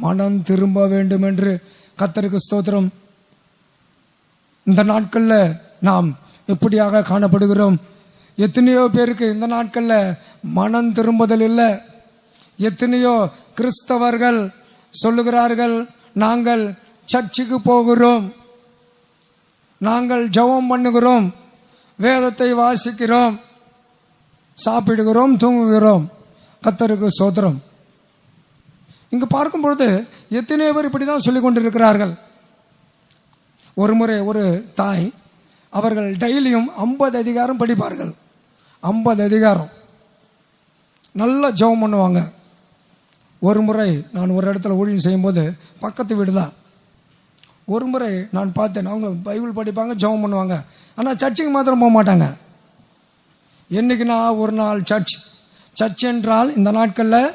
மனம் திரும்ப வேண்டும் என்று. கர்த்தருக்கு ஸ்தோத்திரம். இந்த நாட்களில் நாம் எப்படியாக காணப்படுகிறோம்? எத்தனையோ பேருக்கு இந்த நாட்களில் மனம் திரும்புதல் இல்லை. எத்தனையோ கிறிஸ்தவர்கள் சொல்லுகிறார்கள், நாங்கள் சர்ச்சுக்கு போகிறோம், நாங்கள் ஜெபம் பண்ணுகிறோம், வேதத்தை வாசிக்கிறோம், சாப்பிடுகிறோம், தூங்குகிறோம். கர்த்தருக்கு ஸ்தோத்திரம். இங்கு பார்க்கும் பொழுது எத்தனையோ பேர் இப்படிதான் சொல்லிக் கொண்டிருக்கிறார்கள். ஒரு முறை ஒரு தாய் அவர்கள் டெய்லியும் 50 அதிகாரம் படிப்பார்கள். 50 அதிகாரம் நல்ல ஜெபம் பண்ணுவாங்க. ஒரு முறை நான் ஒரு இடத்துல ஊழியம் செய்யும்போது பக்கத்து வீடு தான். ஒரு முறை நான் பார்த்தேன், அவங்க பைபிள் படிப்பாங்க, ஜெபம் பண்ணுவாங்க, ஆனால் சர்ச்சுக்கு மாத்திரம் போக மாட்டாங்க. என்னைக்குன்னா ஒரு நாள் சர்ச் என்றால் இந்த நாட்களில்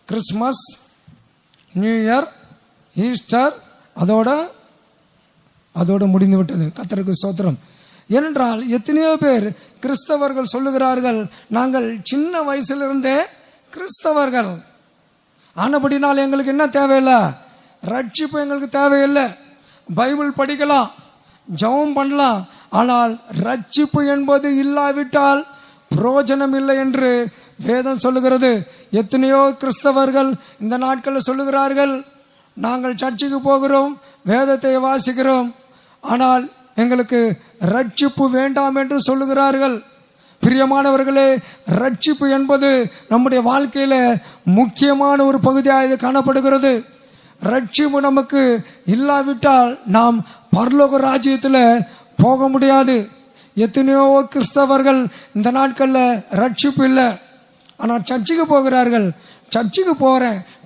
கிறிஸ்மஸ், நியூ இயர், ஈஸ்டர் அதோடு முடிந்து விட்டது. கர்த்தருக்கு ஸ்தோத்திரம். ஏனென்றால் எத்தனையோ பேர் கிறிஸ்தவர்கள் சொல்லுகிறார்கள், நாங்கள் சின்ன வயசிலிருந்தே கிறிஸ்தவர்கள், ஆனபடினால் எங்களுக்கு என்ன தேவையில்லை, ரட்சிப்பு எங்களுக்கு தேவையில்லை, பைபிள் படிக்கலாம், ஜெபம் பண்ணலாம், ஆனால் ரட்சிப்பு என்பது இல்லாவிட்டால் பிரயோஜனம் இல்லை என்று வேதம் சொல்லுகிறது. எத்தனையோ கிறிஸ்தவர்கள் இந்த நாட்களில் சொல்லுகிறார்கள், நாங்கள் சர்ச்சுக்கு போகிறோம், வேதத்தை வாசிக்கிறோம், ஆனால் எங்களுக்கு ரட்சிப்பு வேண்டாம் என்று சொல்லுகிறார்கள். பிரியமானவர்களே, ரட்சிப்பு என்பது நம்முடைய வாழ்க்கையில முக்கியமான ஒரு பகுதியாக இது காணப்படுகிறது. ரட்சிப்பு நமக்கு இல்லாவிட்டால் நாம் பரலோக ராஜ்யத்தில் போக முடியாது. எத்தனையோ கிறிஸ்தவர்கள் இந்த நாட்களில் ரட்சிப்பு இல்லை, ஆனால் சர்ச்சுக்கு போகிறார்கள்.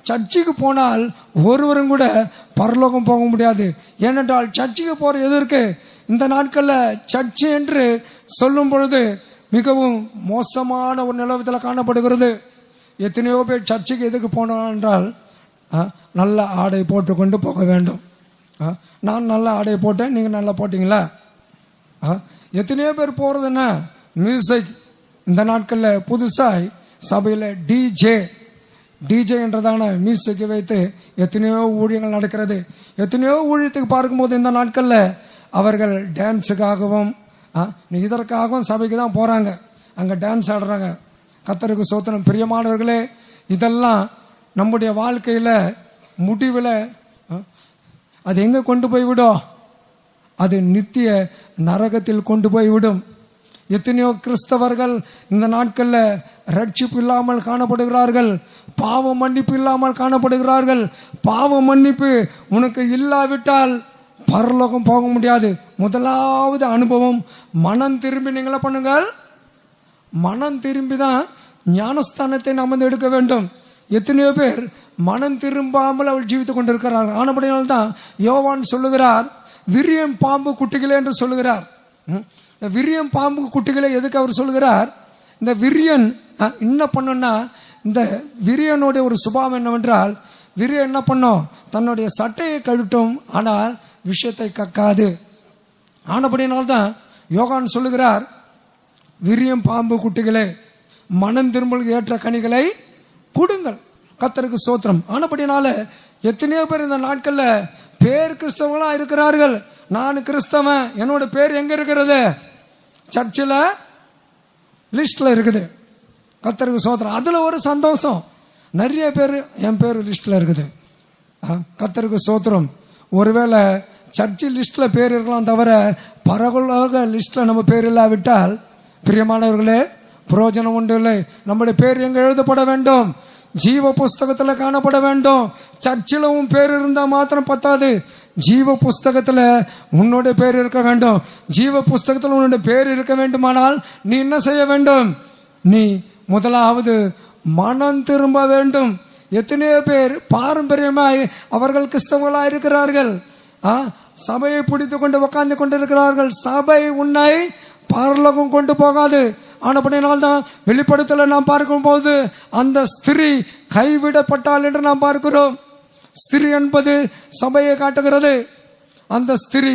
சர்ச்சுக்கு போனால் ஒருவரும் கூட பரலோகம் போக முடியாது. ஏனென்றால் சர்ச்சுக்கு போற எதற்கு? இந்த நாட்களில் சர்ச்சு என்று சொல்லும் பொழுது மிகவும் மோசமான ஒரு நிலவரத்தில் காணப்படுகிறது. எத்தனையோ பேர் சர்ச்சுக்கு எதுக்கு போனோம் என்றால், நல்ல ஆடை போட்டுக்கொண்டு போக வேண்டும். நான் நல்ல ஆடை போட்டேன், நீங்கள் நல்லா போட்டீங்களா? எத்தனையோ பேர் போகிறதுன்னா மியூசிக். இந்த நாட்களில் புதுசாக சபையில் டிஜே என்றதான மியூசிக்கை வைத்து எத்தனையோ ஊழியங்கள் நடக்கிறது. எத்தனையோ ஊழியத்துக்கு பார்க்கும்போது இந்த நாட்களில் அவர்கள் டான்ஸுக்காகவும் இதற்காகவும் சபைக்கு தான் போகிறாங்க, அங்கே டான்ஸ் ஆடுறாங்க. கர்த்தருக்கு ஸ்தோத்திரம். பிரியமானவர்களே, இதெல்லாம் நம்முடைய வாழ்க்கையில முடிவில் அது எங்க கொண்டு போய் விடும்? அது நித்திய நரகத்தில் கொண்டு போய் விடும். எத்தனையோ கிறிஸ்தவர்கள் இந்த நாட்களில் ரட்சிப்பு இல்லாமல் காணப்படுகிறார்கள், பாவ மன்னிப்பு இல்லாமல் காணப்படுகிறார்கள். பாவ மன்னிப்பு உனக்கு இல்லாவிட்டால் பரலோகம் போக முடியாது. முதலாவது அனுபவம் மனம் திரும்பி நீங்கள பண்ணுங்கள். மனம் திரும்பி தான் ஞானஸ்தானத்தை நாம் வந்து எடுக்க வேண்டும். எத்தனையோ பேர் மனம் திரும்பாமல் அவள் ஜீவித்துக் கொண்டிருக்கிறார்கள். ஆனபடியால் தான் யோவான் சொல்லுகிறார், விரியம் பாம்பு குட்டிகளே என்று சொல்லுகிறார். விரியம் பாம்பு குட்டிகளை எதுக்கு அவர் சொல்லுகிறார்? இந்த விரியன் என்ன பண்ணுன்னா, இந்த விரியனுடைய ஒரு சுபாவம் என்னவென்றால், விரியன் என்ன பண்ணும்? தன்னுடைய சட்டையை கழட்டும், ஆனால் விஷயத்தை கக்காது. ஆனபடியினால்தான் யோகான் சொல்லுகிறார், விரியம் பாம்பு குட்டிகளே, மனம் திரும்பல் ஏற்ற கனிகளை கொடுங்கள். கர்த்தருக்கு ஸ்தோத்திரம். ஆனபடினால எத்தனையோ பேர் இந்த நாட்கள்ல பேர் கிறிஸ்தவங்களா இருக்கிறார்கள். நான் கிறிஸ்தவன், என்னோட பேர் எங்க இருக்கிறது? சர்ச்சில் லிஸ்ட்ல இருக்குது. கர்த்தருக்கு ஸ்தோத்திரம். அதுல ஒரு சந்தோஷம். நிறைய பேர் என் பேர் லிஸ்ட்ல இருக்குது. கர்த்தருக்கு ஸ்தோத்திரம். ஒருவேளை சர்ச்சி லிஸ்ட்ல பேர் இருக்கலாம், தவிர பரவலாக லிஸ்ட்ல நம்ம பேர் இல்லாவிட்டால் பிரியமானவர்களே பிரயோஜனம் உண்டு இல்லை. நம்முடைய பேர் எங்க எழுதப்பட வேண்டும்? ஜீவ புஸ்தகத்தில் காணப்பட வேண்டும். சர்ச்சில் உன் பேர் இருந்தா மாத்திரம் பத்தாது, ஜீவ புஸ்தகத்தில் உன்னுடைய பேர் இருக்க வேண்டும். ஜீவ புஸ்தகத்தில் உன்னுடைய பேர் இருக்க வேண்டுமானால் நீ என்ன செய்ய வேண்டும்? நீ முதலாவது மனம் திரும்ப வேண்டும். எத்தனையோ பேர் பாரம்பரியமாய் அவர்கள் கிறிஸ்தவர்களாக இருக்கிறார்கள், சபையை பிடித்து கொண்டு உட்கார்ந்து கொண்டிருக்கிறார்கள். சபை உன்னை பரலோகம் கொண்டு போகாது. ஆனபடினால்தான் வெளிப்படுத்தல நாம் பார்க்கும் போது அந்த ஸ்திரீ கைவிடப்பட்டாள் என்று நாம் பார்க்கிறோம். ஸ்திரீ என்பது சபையை காட்டுகிறது. அந்த ஸ்திரீ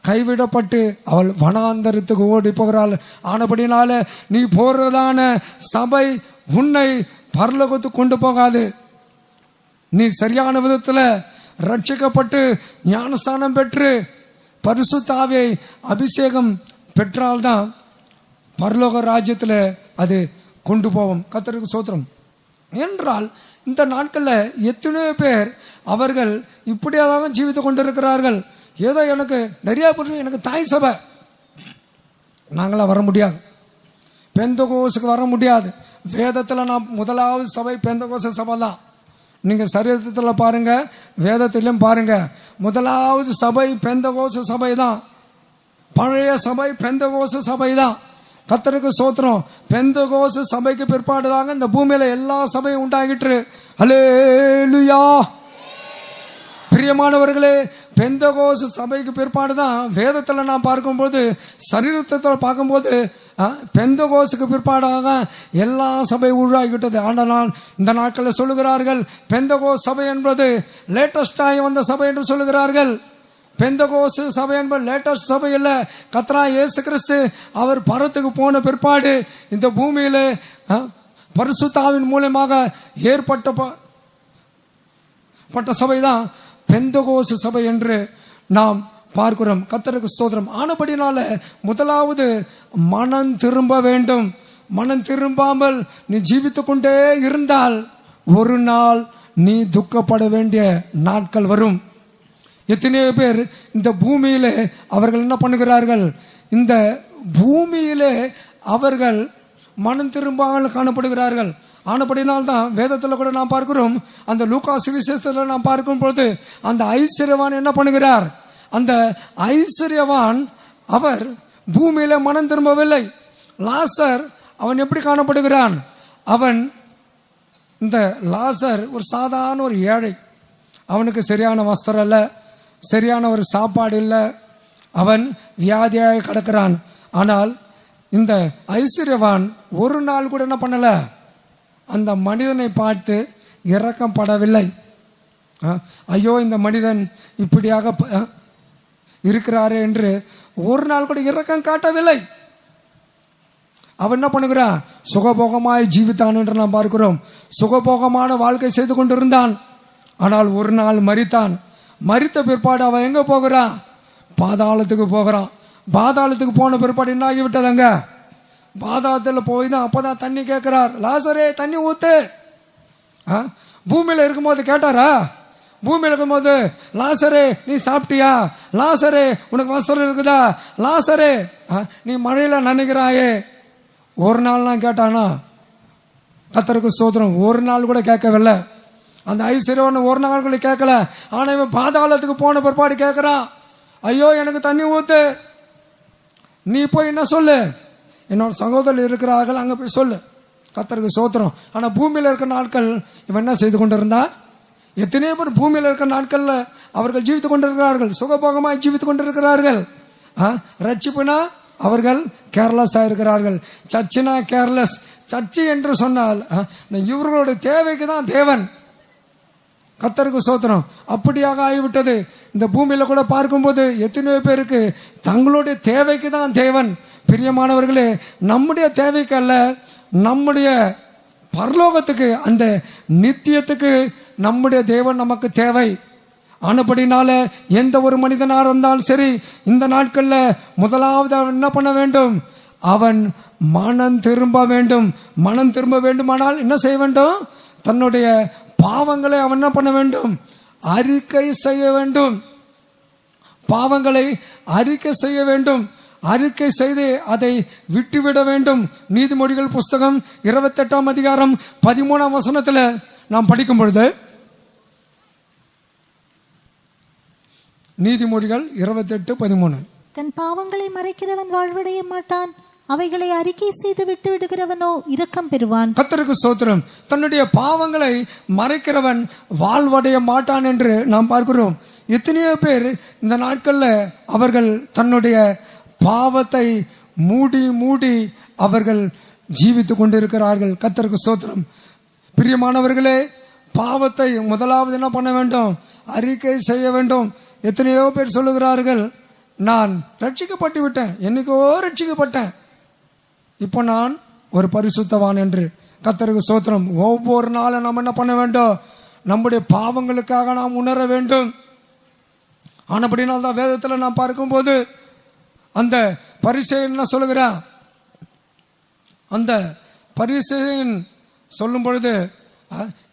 கைவிடப்பட்டு அவள் வனாந்தரத்துக்கு ஓடி போகிறாள். ஆனபடினால நீ போறதான சபை உன்னை பரலோகத்துக்கு கொண்டு போகாது. நீ சரியான விதத்தில் ரட்சிக்கப்பட்டு ஞானஸ்தானம் பெற்று பரிசுத்த ஆவியை அபிஷேகம் பெற்றால்தான் பரலோக ராஜ்யத்தில் அது கொண்டு போவோம். கர்த்தருக்கு ஸ்தோத்திரம். என்றால் இந்த நாட்களில் எத்தனையோ பேர் அவர்கள் இப்படியாக ஜீவித்துக் கொண்டிருக்கிறார்கள். ஏதோ எனக்கு நிறைய பேர் எனக்கு தாய் சபை, நாங்களாம் வர முடியாது, பெந்தகோசுக்கு வர முடியாது. வேதத்தில் நான் முதலாவது சபை பெந்தகோச சபை தான். நீங்க சரித்திரத்தில் பாருங்க, வேதத்திலும் பாருங்க, முதலாவது சபை பெந்தகோச சபை தான். பழைய சபை பெந்தகோச சபை தான். கர்த்தருக்கு ஸ்தோத்திரம். பெந்தகோச சபைக்கு பிற்பாடுதாங்க இந்த பூமியில எல்லா சபையும் உண்டாகிட்டு. ஹல்லேலூயா. பிரியமானவர்களே, பெந்தகோச சபைக்கு பிற்பாடுதான் வேதத்தில் நான் பார்க்கும்போது, சரித்திரத்தில் பார்க்கும்போது பெந்தகோசுக்கு பிற்பாடாக எல்லா சபை உருவாகிவிட்டது. ஆனால் இந்த நாட்களில் சொல்லுகிறார்கள் பெந்தகோஸ் சபை என்பது லேட்டஸ்டாகி வந்த சபை என்று சொல்லுகிறார்கள். பெந்தகோஸ் சபை என்பது லேட்டஸ்ட் சபை இல்ல. கர்த்தராகிய இயேசு கிறிஸ்து அவர் பரத்துக்கு போன பிற்பாடு இந்த பூமியில பரிசுத்த ஆவியின் மூலமாக ஏற்பட்ட சபைதான் பெந்தகோஸ் சபை என்று நாம் பார்க்கிறோம். கர்த்தருக்கு ஸ்தோத்திரம். ஆனபடினால முதலாவது மனம் திரும்ப வேண்டும். மனம் திரும்பாமல் நீ ஜீவித்துக் கொண்டே இருந்தால் ஒரு நாள் நீ துக்கப்பட வேண்டிய நாட்கள் வரும். எத்தனையோ பேர் இந்த பூமியிலே அவர்கள் என்ன பண்ணுகிறார்கள்? இந்த பூமியிலே அவர்கள் மனம் திரும்பாமல் காணப்படுகிறார்கள். ஆனபடினால்தான் வேதத்தில் கூட நாம் பார்க்கிறோம், அந்த லூக்கா சுவிசேஷத்தில் நாம் பார்க்கும் பொழுது அந்த ஐஸ்வர்யவான் என்ன பண்ணுகிறார்? அந்த ஐஸ்வர்யவான் அவர் பூமியில மனம் திரும்பவில்லை. லாசர் அவன் எப்படி காணப்படுகிறான்? அவன் இந்த லாசர் ஒரு சாதாரண ஒரு ஏழை. அவனுக்கு சரியான வஸ்திரம் இல்லை, சரியான ஒரு சாப்பாடு இல்லை, அவன் வியாதியாக கிடக்கிறான். ஆனால் இந்த ஐஸ்வர்யவான் ஒரு நாள் கூட என்ன பண்ணல, அந்த மனிதனை பார்த்து இரக்கம் படவில்லை. ஐயோ இந்த மனிதன் இப்படியாக இருக்கிறாரே என்று ஒரு நாள் கூட இரக்கம் காட்டவில்லை. அவன் என்ன பண்ணுகிறான்? சுகபோகமாய் ஜீவித்தான் என்று நாம் பார்க்கிறோம். சுகபோகமான வாழ்க்கை செய்து கொண்டிருந்தான். ஆனால் ஒரு நாள் மரித்தான். மரித்த பிற்பாடு அவன் எங்க போகிறான்? பாதாளத்துக்கு போகிறான். பாதாளத்துக்கு போன பிற்பாடு என்ன ஆகிவிட்டதுங்க? பாதாளத்தில் போய் தான் அப்பதான் தண்ணி கேட்கிறார், லாசரே தண்ணி ஊத்து. பூமியில இருக்கும்போது கேட்டாரா? பூமியில இருக்கும்போது லாசரே நீ சாப்பிட்டியா, லாசரே உனக்கு வஸ்திரம் இருக்குதா, லாசரே நீ மழையில நனைகிறாயே, ஒரு நாள் நான் கேட்டானா? கர்த்தருக்கு ஸ்தோத்திரம். ஒரு நாள் கூட கேட்கவில்லை. அந்த ஐஸ்வர்யவன் ஒரு நாள் கூட கேட்கல. ஆனா இவன் பாதாளத்துக்கு போன பிற்பாடு கேட்கிறான், ஐயோ எனக்கு தண்ணி ஊத்து. நீ போய் என்ன சொல்லு, என்னோட சகோதரர் இருக்கிறார்கள் அங்க போய் சொல்லு. கர்த்தருக்கு ஸ்தோத்திரம். ஆனா பூமியில இருக்கிற நாட்கள் இவன் என்ன செய்து கொண்டிருந்தா? எத்தனையோ பேர் பூமியில இருக்கிற நாட்கள்ல அவர்கள் ஜீவித்துக் கொண்டிருக்கிறார்கள், சுகபோகமாய் ஜீவித்துக் கொண்டிருக்கிறார்கள். ரட்சிப்புனா அவர்கள் கேர்லெஸ்ஸா இருக்கிறார்கள். சர்ச்சுனா கேர்லெஸ். சர்ச்சு என்று சொன்னால் இவர்களுடைய தேவைக்கு தான் தேவன். கர்த்தருக்கு ஸ்தோத்திரம். அப்படியாக ஆகிவிட்டது. இந்த பூமியில கூட பார்க்கும்போது எத்தனையோ பேருக்கு தங்களுடைய தேவைக்கு தான் தேவன். பிரியமானவர்களே, நம்முடைய தேவைக்கு அல்ல, நம்முடைய பரலோகத்துக்கு, அந்த நித்தியத்துக்கு நம்முடைய தேவன் நமக்கு தேவை. ஆனபடினால எந்த ஒரு மனிதனாக இருந்தாலும் சரி, இந்த நாட்கள்ல முதலாவது அவன் என்ன பண்ண வேண்டும்? அவன் மனம் திரும்ப வேண்டும். மனம் திரும்ப வேண்டுமானால் என்ன செய்ய வேண்டும்? தன்னுடைய பாவங்களை அவன் என்ன பண்ண வேண்டும்? அறிக்கை செய்ய வேண்டும். பாவங்களை அறிக்கை செய்ய வேண்டும். அறிக்கை செய்து அதை விட்டுவிட வேண்டும். நீதிமொழிகள் புஸ்தகம் 28ஆம் அதிகாரம் 13ஆம் வசனத்தில் நாம் படிக்கும் பொழுது, நீதிமொழிகள் 28:13, தன் பாவங்களை மறைக்கிறவன் வாழ்வடைய மாட்டான், அவைகளை அறிக்கை செய்து விட்டு விடுகிறவனோ இரக்கம் பெறுவான். கர்த்தருக்கு ஸ்தோத்திரம். தன்னுடைய பாவங்களை மறைக்கிறவன் வாழ்வடைய மாட்டான் என்று நாம் பார்க்கிறோம். எத்தனையோ பேர் இந்த நாட்கள்ல அவர்கள் தன்னுடைய பாவத்தை மூடி மூடி அவர்கள் ஜீவித்துக் கொண்டிருக்கிறார்கள். கர்த்தருக்கு ஸ்தோத்திரம். பிரியமானவர்களே, பாவத்தை முதலாவது என்ன பண்ண வேண்டும்? அறிக்கை செய்ய வேண்டும். எத்தனையோ பேர் சொல்லுகிறார்கள், நான் ரட்சிக்கப்பட்டு விட்டேன், என்னைக்கோ ரட்சிக்கப்பட்டேன், இப்போ நான் ஒரு பரிசுத்தவான் என்று. கர்த்தருக்கு ஸ்தோத்திரம். ஒவ்வொரு நாளும் நாம் என்ன பண்ண வேண்டும்? நம்முடைய பாவங்களுக்காக நாம் உணர வேண்டும். ஆனபடினால் தான் வேதத்தில் நாம் பார்க்கும்போது அந்த பரிசேயன் என்ன சொல்லுகிறான்? அந்த பரிசேயன் சொல்லும் பொழுது,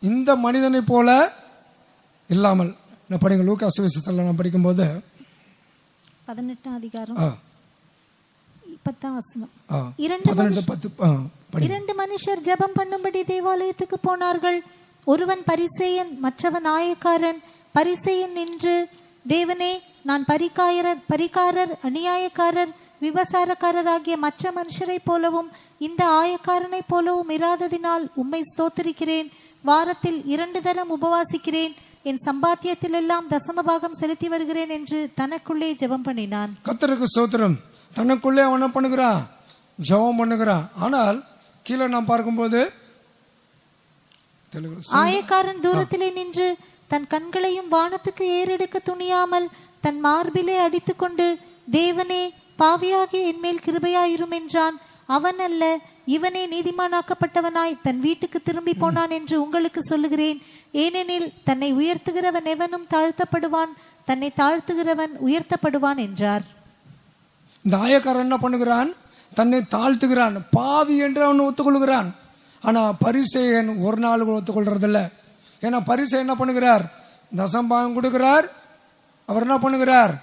இந்த மனிதனை போல இல்லாமல், படிங்க லூக்கா சுவிசேஷத்தில் நான் படிக்கும்போது 18ஆம் அதிகாரம் 10ஆம் வசனம். 2 மனுஷர் ஜெபம் பண்ணும்படி தேவாலயத்துக்கு போனார்கள். ஒருவன் பரிசேயன், மற்றவன் ஆயக்காரன். பரிசேயன் நின்று, தேவனே, நான் பரிகாரர், அநியாயக்காரர், விபசாரக்காரர் ஆகிய மற்ற மனுஷரை போலவும் இந்த ஆயக்காரனை போலவும் இராததினால் உம்மை ஸ்தோத்திரிக்கிறேன். வாரத்தில் 2 தரம் உபவாசிக்கிறேன். என் சம்பாத்தியத்தில் எல்லாம் தசமபாகம் செலுத்தி வருகிறேன் என்று தனக்குள்ளே ஜெபம் பண்ணினான். கர்த்தருக்கு ஸ்தோத்திரம். தனக்குள்ளே அவன் என்ன பண்ணுகிறான்? ஜெபம் பண்ணுகிறான். ஆனால் கீழே நாம் பார்க்கும்போது, ஆயக்காரன் தூரத்திலே நின்று தன் கண்களையும் வானத்துக்கு ஏறெடுக்க துணியாமல் தன் மார்பிலே அடித்துக்கொண்டு, தேவனே, பாவியாகிய என்மேல் கிருபையாயிரும் என்றான். அவன் அல்ல, இவனே நீதிமானாக்கப்பட்டவனாய் தன் வீட்டுக்கு திரும்பி போனான் என்று உங்களுக்கு சொல்லுகிறேன். ஏனெனில் தன்னை உயர்த்துகிறவன் எவனும் தாழ்த்தப்படுவான், தன்னை தாழ்த்துகிறவன் உயர்த்தப்படுவான் என்றார். இந்த ஆயக்காரன் என்ன பண்ணுகிறான்? தன்னை தாழ்த்துகிறான், பாவி என்று அவன் ஒத்துக்கொள்கிறான். ஆனா பரிசேயன் ஒரு நாள் கூட ஒத்துக்கொள்றதில்லை. ஏன்னா பரிசேயன் என்ன பண்ணுகிறார்? தசம்பாகம் கொடுக்கிறார். அவர் என்ன பண்ணுகிறார்?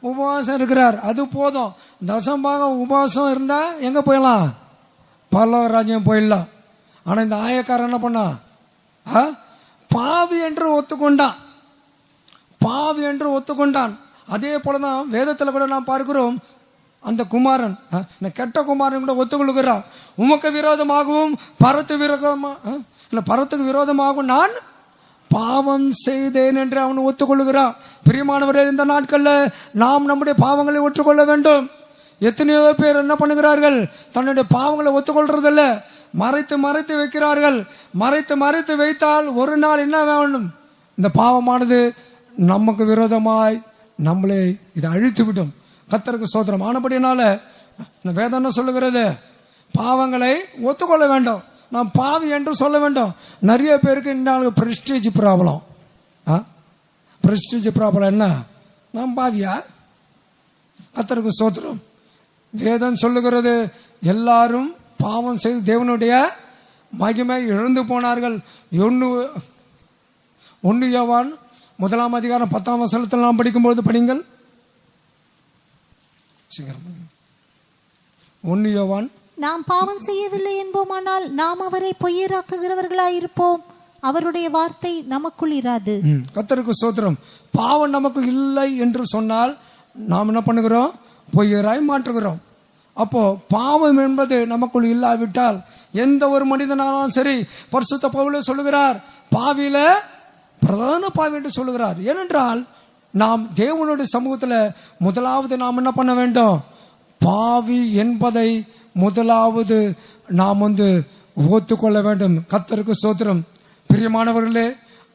உபவாசம் இருக்கிறார். அது போதும். தசம்பாகம் உபவாசம் இருந்தா எங்க போயிடலாம்? பரலோக ராஜ்யம் போயிடலாம். ஆனா இந்த ஆயக்காரன் என்ன பண்ணா? பாவி என்று ஒத்துக்கொண்டான். பாவி என்று ஒத்துக்கொண்டான். அதே போலதான் வேதத்தில் கூட நாம் பார்க்கிறோம். அந்த குமாரன், கெட்ட குமாரன் கூட ஒத்துக்கொள்கிறான். உமக்கு விரோதமாகவும் பரத்துக்கு விரோதமாகவும் நான் பாவம் செய்தேன் என்று அவன் ஒத்துக்கொள்கிறான். பிரியமானவரே, இந்த நாட்கள்ல நாம் நம்முடைய பாவங்களை ஒற்றுக்கொள்ள வேண்டும். எத்தனையோ பேர் என்ன பண்ணுகிறார்கள்? தன்னுடைய பாவங்களை ஒத்துக்கொள்றதில்ல, மறைத்து மறைத்து வைக்கிறார்கள். மறைத்து மறைத்து வைத்தால் ஒரு நாள் என்ன வேண்டும்? இந்த பாவமானது நமக்கு விரோதமாய் நம்மளே இதை அழித்து விடும். கர்த்தருக்கு ஸ்தோத்திரம். ஆனபடினால வேதம் என்ன சொல்லுகிறது? பாவங்களை ஒத்துக்கொள்ள வேண்டும். நாம் பாவி என்று சொல்ல வேண்டும். நிறைய பேருக்கு இந்த பிரஸ்டீஜ் ப்ராப்ளம். பிரஸ்டீஜ் ப்ராப்ளம் என்ன? நாம் பாவியா? கர்த்தருக்கு ஸ்தோத்திரம். வேதம் சொல்லுகிறது, எல்லாரும் பாவம் செய்து தேவனுடைய மகிமை இழந்து போனார்கள். 1 யோவான் 1:10 நாம் படிக்கும்போது படிங்கள். 1 யோவான், நாம் பாவம் செய்யவில்லை என்போமானால் நாம் அவரை பொய்யராக்குகிறவர்களாயிருப்போம், அவருடைய வார்த்தை நமக்குள் இராது. கர்த்தருக்கு ஸ்தோத்திரம். பாவம் நமக்கு இல்லை என்று சொன்னால் நாம் என்ன பண்ணுகிறோம்? பொய்யராய் மாற்றுகிறோம். அப்போ பாவம் என்பது நமக்குள் இல்லாவிட்டால் எந்த ஒரு மனிதனாலும் சரி, பரிசுத்த பவுல் சொல்லுகிறார், பாவியில பிரதான பாவி என்று சொல்லுகிறார். ஏனென்றால் நாம் தேவனுடைய சமூகத்தில் முதலாவது நாம் என்ன பண்ண வேண்டும்? பாவி என்பதை முதலாவது நாம் ஒத்துக்கொள்ள வேண்டும். கர்த்தருக்கு ஸ்தோத்திரம். பிரியமானவர்களே,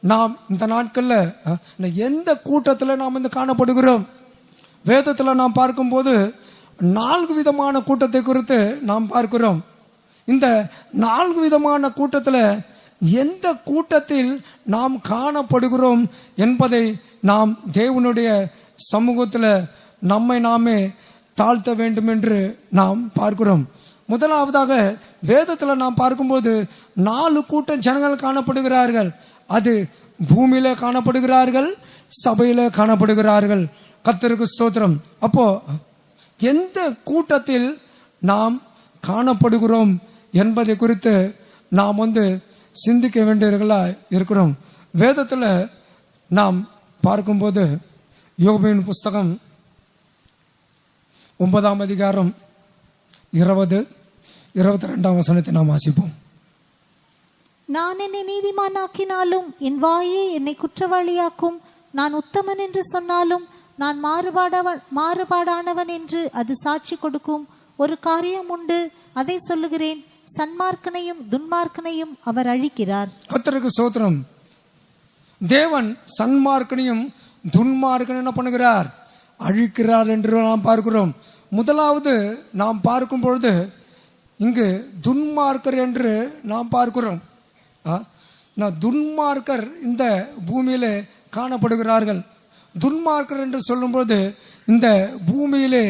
நாம் இந்த நாட்கள்ல எந்த கூட்டத்தில் நாம் காணப்படுகிறோம்? வேதத்தில் நாம் பார்க்கும்போது 4 விதமான கூட்டத்தை குறித்து நாம் பார்க்கிறோம். இந்த 4 விதமான கூட்டத்தில் எந்த கூட்டத்தில் நாம் காணப்படுகிறோம் என்பதை நாம் தேவனுடைய சமூகத்தில் நம்மை நாமே தாழ்த்த வேண்டும் என்று நாம் பார்க்கிறோம். முதலாவதாக வேதத்தில் நாம் பார்க்கும்போது 4 கூட்டம் ஜனங்கள் காணப்படுகிறார்கள். அது பூமியில காணப்படுகிறார்கள், சபையில காணப்படுகிறார்கள். கர்த்தருக்கு ஸ்தோத்திரம். அப்போ எந்த கூட்டத்தில் நாம் காணப்படுகிறோம் என்பதை குறித்து நாம் சிந்திக்க வேண்டியவர்களா இருக்கிறோம். வேதத்தில் நாம் பார்க்கும்போது யோபின் புஸ்தகம் 9 அதிகாரம் 20-22 நாம் வாசிப்போம். நான் என்னை நீதிமானாக்கினாலும் என் வாயே என்னை குற்றவாளியாக்கும். நான் உத்தமன் என்று சொன்னாலும் நான் மாறுபாடானவன் என்று அது சாட்சி கொடுக்கும். ஒரு காரியம் உண்டு, அதை சொல்லுகிறேன், சன்மார்க்கனையும் துன்மார்க்கனையும் அவர் அழிக்கிறார். கர்த்தருக்கு ஸ்தோத்திரம். தேவன் சன்மார்க்கனையும் துன்மார்க்கனை என்ன பண்ணுகிறார்? அழிக்கிறார் என்று நாம் பார்க்கிறோம். முதலாவது நாம் பார்க்கும் பொழுது இங்கு துன்மார்க்கர் என்று நாம் பார்க்கிறோம். துன்மார்க்கர் இந்த பூமியிலே காணப்படுகிறார்கள். துன்மார்க்கர் என்று சொல்லும்போது இந்த பூமியிலே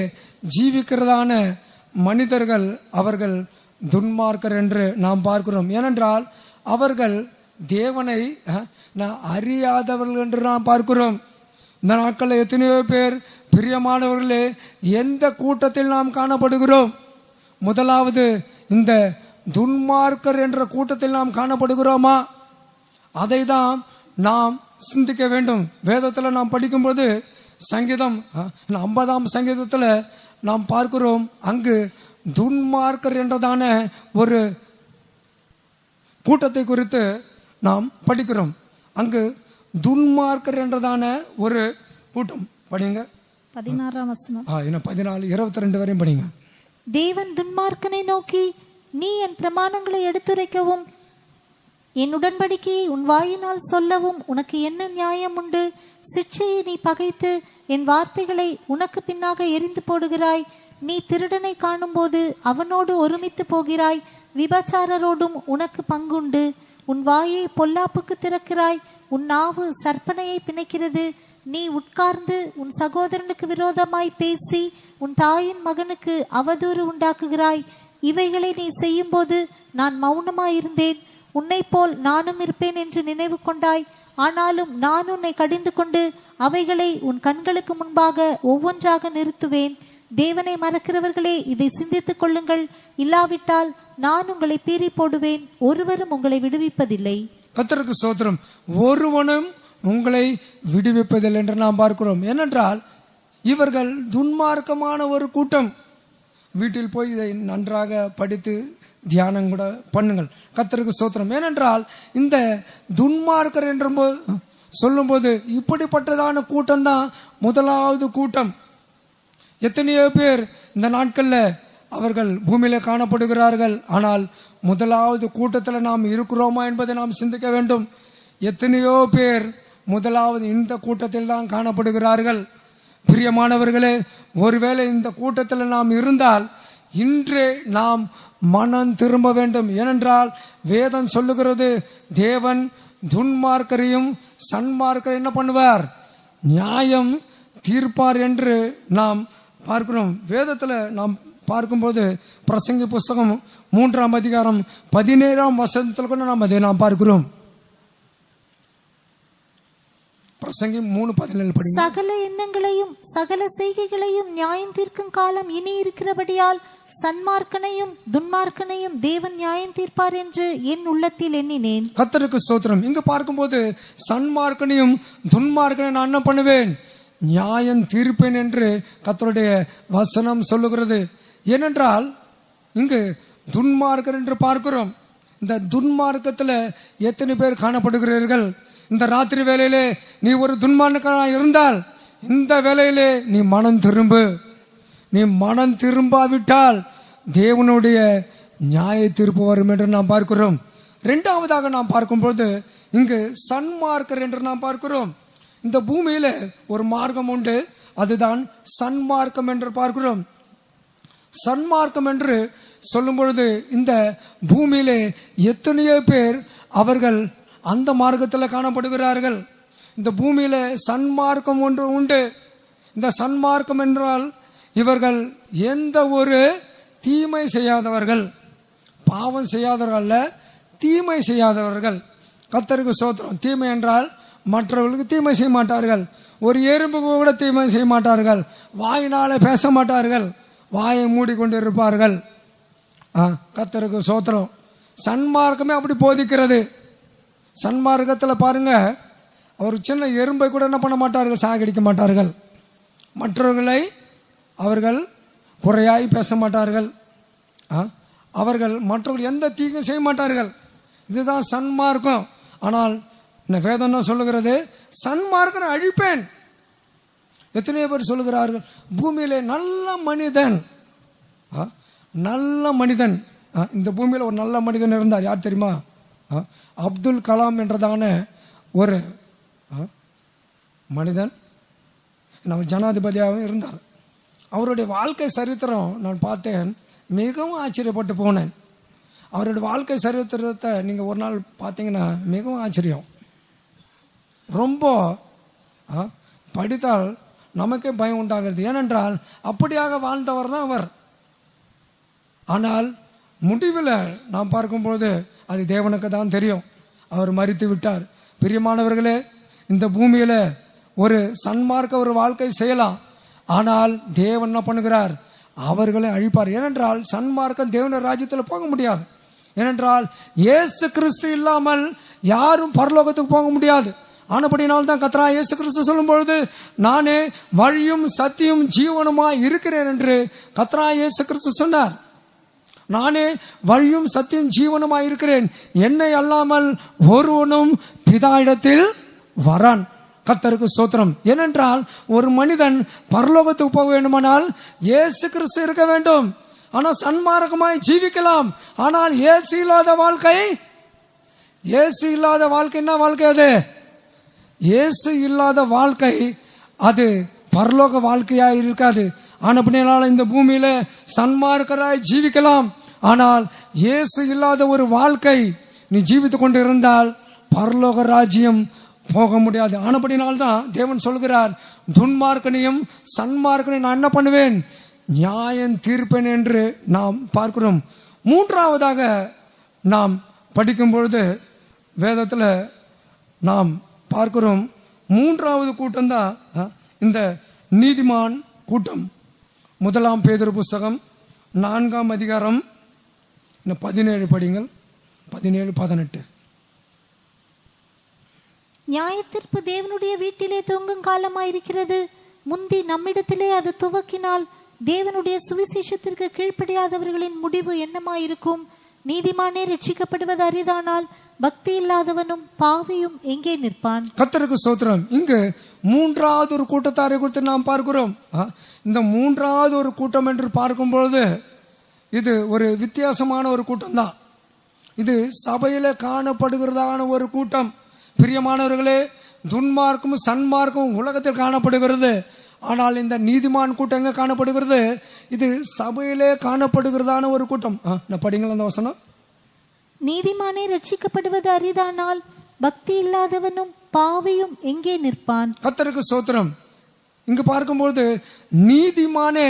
ஜீவிக்கிறதான மனிதர்கள் அவர்கள் துன்மார்க்கர் என்று நாம் பார்க்கிறோம். ஏனென்றால் அவர்கள் தேவனை அறியாதவர்கள் என்று நாம் பார்க்கிறோம். இந்த நாட்களில் எத்தனையோ பேர், பிரியமானவர்களே, எந்த கூட்டத்தில் நாம் காணப்படுகிறோம்? முதலாவது இந்த துன்மார்க்கர் என்ற கூட்டத்தில் நாம் காணப்படுகிறோமா? அதை தான் நாம் சிந்திக்க வேண்டும். வேதத்தில் நாம் படிக்கும்போது சங்கீதம் 50ஆம் சங்கீதத்தில் நாம் பார்க்கிறோம், அங்கு துன்மார்க்கர் என்றதான ஒரு கூட்டத்தை குறித்து நாம் படிக்கிறோம். அங்கு துன்மார்க்கர் என்றதான ஒரு கூட்டம். படிங்க 16ஆம் வசனம். 14-22 வரையும் படிங்க. தேவன் துன்மார்க்கனை நோக்கி, நீ என் பிரமாணங்களை எடுத்துரைக்கவும் என் உடன்படிக்கையை உன் வாயினால் சொல்லவும் உனக்கு என்ன நியாயம் உண்டு? சிட்சையை நீ பகைத்து என் வார்த்தைகளை உனக்கு பின்னாக எரிந்து போடுகிறாய். நீ திருடனை காணும்போது அவனோடு ஒருமித்து போகிறாய். விபச்சாரரோடும் உனக்கு பங்குண்டு. உன் வாயை பொல்லாப்புக்கு திறக்கிறாய். உன் நாவு சற்பனையை பிணைக்கிறது. நீ உட்கார்ந்து உன் சகோதரனுக்கு விரோதமாய் பேசி உன் தாயின் மகனுக்கு அவதூறு உண்டாக்குகிறாய். இவைகளை நீ செய்யும்போது நான் மௌனமாயிருந்தேன். உன்னை போல் நானும் இருப்பேன் என்று நினைவு கொண்டாய். ஆனாலும் நான் உன்னை கடிந்து கொண்டு அவைகளை உன் கண்களுக்கு முன்பாக ஒவ்வொன்றாக நிறுத்துவேன். தேவனை மறக்கிறவர்களே, இதை சிந்தித்துக் கொள்ளுங்கள். இல்லாவிட்டால் நான் உங்களை பீறி போடுவேன். ஒருவரும் உங்களை விடுவிப்பதில்லை. கர்த்தருக்கு ஸ்தோத்திரம். ஒருவனும் உங்களை விடுவிப்பதில்லை என்று நாம் பார்க்கிறோம். ஏனென்றால் இவர்கள் துன்மார்க்கமான ஒரு கூட்டம். வீட்டில் போய் இதை நன்றாக படித்து தியானம் கூட பண்ணுங்கள். கர்த்தருக்கு ஸ்தோத்திரம். ஏனென்றால் இந்த துன்மார்க்கர் என்று சொல்லும்போது இப்படிப்பட்டதான கூட்டம் தான் முதலாவது கூட்டம். எத்தனையோ பேர் இந்த நாட்கள்ல அவர்கள் பூமியில காணப்படுகிறார்கள். ஆனால் முதலாவது கூட்டத்தில் நாம் இருக்கிறோமா என்பதை நாம் சிந்திக்க வேண்டும். எத்தனையோ பேர் முதலாவது இந்த கூட்டத்தில் தான் காணப்படுகிறார்கள். பிரியமானவர்களே, ஒருவேளை இந்த கூட்டத்தில் நாம் இருந்தால் இன்றே நாம் மனம் திரும்ப வேண்டும். ஏனென்றால் வேதம் சொல்லுகிறது, தேவன் துன்மார்க்கரையும் சன்மார்க்கரை என்ன பண்ணுவார்? நியாயம் தீர்ப்பார் என்று நாம் பார்க்கிறோம். வேதத்தில் நாம் பார்க்கும்போது பிரசங்கி புஸ்தகம் 3ஆம் அதிகாரம் 17ஆம் வசனத்தில் கூட நாம் அதை பார்க்கிறோம். பிரசங்கி 3:17 படி. சகல எண்ணங்களையும் சகல செய்கைகளையும் நியாயம் தீர்க்கும் காலம் இனி இருக்கிறபடியால் சன்மார்க்கனையும் துன்மார்க்கனையும் தேவன் நியாயம் தீர்ப்பார் என்று என் உள்ளத்தில் எண்ணினேன். கர்த்தருக்கு ஸ்தோத்திரம். இங்கு பார்க்கும்போது சன்மார்க்கனையும் துன்மார்க்கனையும் நான் என்ன பண்ணுவேன், நியாயம் தீர்ப்பேன் என்று கர்த்தருடைய வசனம் சொல்லுகிறது. ஏனென்றால் இங்கு துன்மார்க்கர் என்று பார்க்கிறோம். இந்த துன்மார்க்கத்தில் எத்தனை பேர் காணப்படுகிறீர்கள்? இந்த ராத்திரி வேளையிலே நீ ஒரு துன்மார்க்கனாக இருந்தால் இந்த வேளையிலே நீ மனம் திரும்பு. நீ மனம் திரும்பாவிட்டால் தேவனுடைய நியாய தீர்ப்பு வரும் என்று நாம் பார்க்கிறோம். இரண்டாவதாக நாம் பார்க்கும்போது இங்கு சன்மார்க்கர் என்று நாம் பார்க்கிறோம். இந்த பூமியில ஒரு மார்க்கம் உண்டு, அதுதான் சன்மார்க்கம் என்று பார்க்கிறோம். சன்மார்க்கம் என்று சொல்லும் பொழுது இந்த பூமியிலே எத்தனையோ பேர் அவர்கள் அந்த மார்க்கத்தில் காணப்படுகிறார்கள். இந்த பூமியில சன்மார்க்கம் ஒன்று உண்டு. இந்த சன்மார்க்கம் என்றால் இவர்கள் எந்த ஒரு தீமை செய்யாதவர்கள், பாவம் செய்யாதவர்கள் அல்ல, தீமை செய்யாதவர்கள். கர்த்தருக்கு ஸ்தோத்திரம். தீமை என்றால் மற்றவர்களுக்கு தீமை செய்ய மாட்டார்கள், ஒரு எறும்பு கூட தீமை செய்ய மாட்டார்கள், வாயினால பேச மாட்டார்கள், வாயை மூடிக்கொண்டு இருப்பார்கள். கர்த்தருக்கு ஸ்தோத்திரம். சன்மார்க்கமே அப்படி போதிக்கிறது. சன்மார்க்கத்தில் பாருங்க, ஒரு சின்ன எறும்பை கூட என்ன பண்ண மாட்டார்கள், சாகடிக்க மாட்டார்கள், மற்றவர்களை அவர்கள் குறையாய் பேச மாட்டார்கள், அவர்கள் மற்றவர்கள் எந்த தீங்கும் செய்ய மாட்டார்கள். இதுதான் சன்மார்க்கம். ஆனால் இந்த வேதம் என்ன சொல்லுகிறது, சன்மார்க்கம் அழிப்பேன். எத்தனையோ பேர் சொல்லுகிறார்கள் பூமியிலே நல்ல மனிதன், நல்ல மனிதன். இந்த பூமியில் ஒரு நல்ல மனிதன் இருந்தார். யார் தெரியுமா? அப்துல் கலாம் என்றதான ஒரு மனிதன் நம்ம ஜனாதிபதியாகவும் இருந்தார். அவருடைய வாழ்க்கை சரித்திரம் நான் பார்த்தேன், மிகவும் ஆச்சரியப்பட்டு போனேன். அவருடைய வாழ்க்கை சரித்திரத்தை நீங்கள் ஒரு நாள் பார்த்தீங்கன்னா மிகவும் ஆச்சரியம். ரொம்ப படித்தால் நமக்கே பயம் உண்டாகிறது. ஏனென்றால் அப்படியாக வாழ்ந்தவர் தான் அவர். ஆனால் முடிவில் நாம் பார்க்கும்போது அது தேவனுக்கு தான் தெரியும். அவர் மரித்து விட்டார். பிரியமானவர்களே, இந்த பூமியில் ஒரு சன்மார்க்க ஒரு வாழ்க்கை செய்யலாம், ஆனால் தேவன் என்ன பண்ணுகிறார், அவர்களை அழிப்பார். ஏனென்றால் சன்மார்க்கம் தேவனுடைய ராஜ்யத்தில் போக முடியாது. ஏனென்றால் இயேசு கிறிஸ்து இல்லாமல் யாரும் பரலோகத்துக்கு போக முடியாது. ஆனபடினால் தான் கர்த்தராகிய இயேசு கிறிஸ்து சொல்லும் பொழுது நானே வழியும் சத்தியும் ஜீவனுமாய் இருக்கிறேன் என்று கர்த்தராகிய இயேசு கிறிஸ்து சொன்னார். நானே வழியும் சத்தியும் ஜீவனுமாய் இருக்கிறேன், என்னை அல்லாமல் ஒருவனும் பிதாயிடத்தில் வரான். கர்த்தருக்கு ஸ்தோத்திரம். ஏனென்றால் ஒரு மனிதன் பரலோகத்துக்கு போக வேண்டுமானால் இயேசு கிறிஸ்து இருக்க வேண்டும். ஆனால் சன்மார்க்கமாய் ஜீவிக்கலாம். ஆனால் இயேசு இல்லாத வாழ்க்கை, இயேசு இல்லாத வாழ்க்கை என்ன வாழ்க்கை அது? இயேசு இல்லாத வாழ்க்கை அது பரலோக வாழ்க்கையாய் இருக்காது. ஆனபடியால் இந்த பூமியில சன்மார்க்கராய் ஜீவிக்கலாம், ஆனால் இயேசு இல்லாத ஒரு வாழ்க்கை நீ ஜீவித்துக் கொண்டு இருந்தால் பரலோக ராஜ்யம் போக முடியாது. ஆனபடினால்தான் தேவன் சொல்கிறார், துன்மார்க்கனையும் சன்மார்க்கனையும் நான் என்ன பண்ணுவேன், நியாயம் தீர்ப்பேன் என்று நாம் பார்க்கிறோம். மூன்றாவதாக நாம் படிக்கும் பொழுது வேதத்தில் நாம் பார்க்கிறோம், மூன்றாவது கூட்டம் தான் இந்த நீதிமான் கூட்டம். 1 பேதுரு புஸ்தகம் 4ஆம் அதிகாரம் 17 படிங்கள், 17-18. நியாயத்தீர்ப்பு தேவனுடைய வீட்டிலே தொங்கும் காலமாயிருக்கிறது. முந்தி நம்மிடத்திலே அது துவக்கினால் தேவனுடைய சுவிசேஷத்திற்கு கீழ்ப்படியாதவர்களின் முடிவு என்னமாயிருக்கும்? நீதிமானே ரட்சிக்கப்படுவது அரிதானால் பக்தி இல்லாதவனும் பாவியும் எங்கே நிற்பான்? கர்த்தருக்கு ஸ்தோத்திரம். இங்கு மூன்றாவது ஒரு கூட்டத்தாரை குறித்து நாம் பார்க்கிறோம். இந்த மூன்றாவது ஒரு கூட்டம் என்று பார்க்கும்பொழுது இது ஒரு வித்தியாசமான ஒரு கூட்டம் தான். இது சபையில காணப்படுகிறதான ஒரு கூட்டம். பிரியமானவர்களே, துன்மார்க்கும் சன்மார்க்கும் உலகத்தில் காணப்படுகிறது. ஆனால் இந்த நீதிமான் கூட்டம் எங்க காணப்படுகிறது? இது சபையிலே காணப்படுகிறதான ஒரு கூட்டம். படிங்கள் அந்த வசனம். நீதிமானே ரட்சிக்கப்படுவது அரிதானால் பக்தி இல்லாதவனும் பாவியும் எங்கே நிற்பான்? கர்த்தருக்கு ஸ்தோத்திரம். இங்கு பார்க்கும்போது நீதிமானே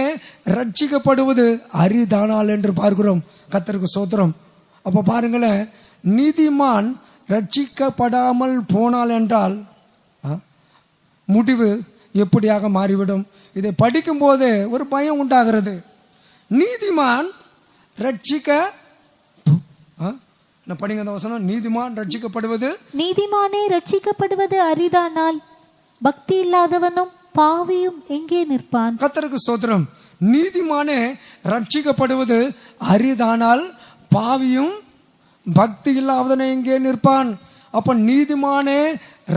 ரட்சிக்கப்படுவது அரிதானால் என்று பார்க்கிறோம். கர்த்தருக்கு ஸ்தோத்திரம். அப்ப பாருங்களேன், நீதிமான் ரட்சிக்கப்படாமல் போனால் என்றால் முடிவு எப்படியாக மாறிவிடும்? இதை படிக்கும் போது ஒரு பயம் உண்டாகிறது. நீதிமான் படிங்க அந்த வசனம். நீதிமான் ரட்சிக்கப்படுவது, நீதிமானே ரட்சிக்கப்படுவது அரிதானால் பக்தி இல்லாதவனும் பாவியும் எங்கே நிற்பான்? கர்த்தருக்கு ஸ்தோத்திரம். நீதிமானே ரட்சிக்கப்படுவது அரிதானால் பாவியும் பக்தி இல்லாதவனை எங்கே நிற்பான்? அப்ப நீதிமானே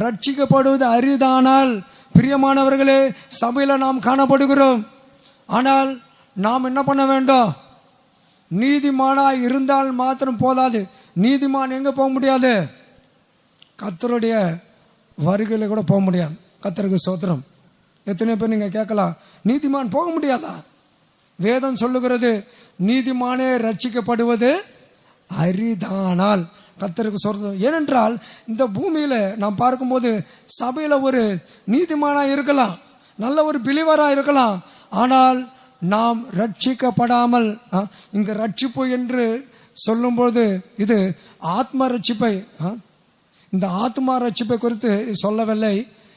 ரட்சிக்கப்படுவது அரிதானால், பிரியமானவர்களே, சபையில நாம் காணப்படுகிறோம். ஆனால் நாம் என்ன பண்ண வேண்டும்? நீதிமானாய் இருந்தால் மாத்திரம் போதாது. நீதிமான் எங்க போக முடியாது? கர்த்தருடைய வருகையில கூட போக முடியாது. கர்த்தருக்கு ஸ்தோத்திரம். எத்தனை பேர் நீங்க கேட்கலாம், நீதிமான் போக முடியாதா? வேதம் சொல்லுகிறது நீதிமானே ரட்சிக்கப்படுவது அரிதானால். கர்த்தருக்கு ஸ்தோத்திரம். ஏனென்றால் இந்த பூமியில நாம் பார்க்கும்போது சபையில ஒரு நீதிமானா இருக்கலாம், நல்ல ஒரு பிலிவரா இருக்கலாம். ஆனால் நாம் ரட்சிக்கப்படாமல், இங்க ரட்சிப்பு என்று சொல்லும்போது இது ஆத்ம ரட்சிப்பை, இந்த ஆத்மா ரட்சிப்பை குறித்து சொல்லவில்லை,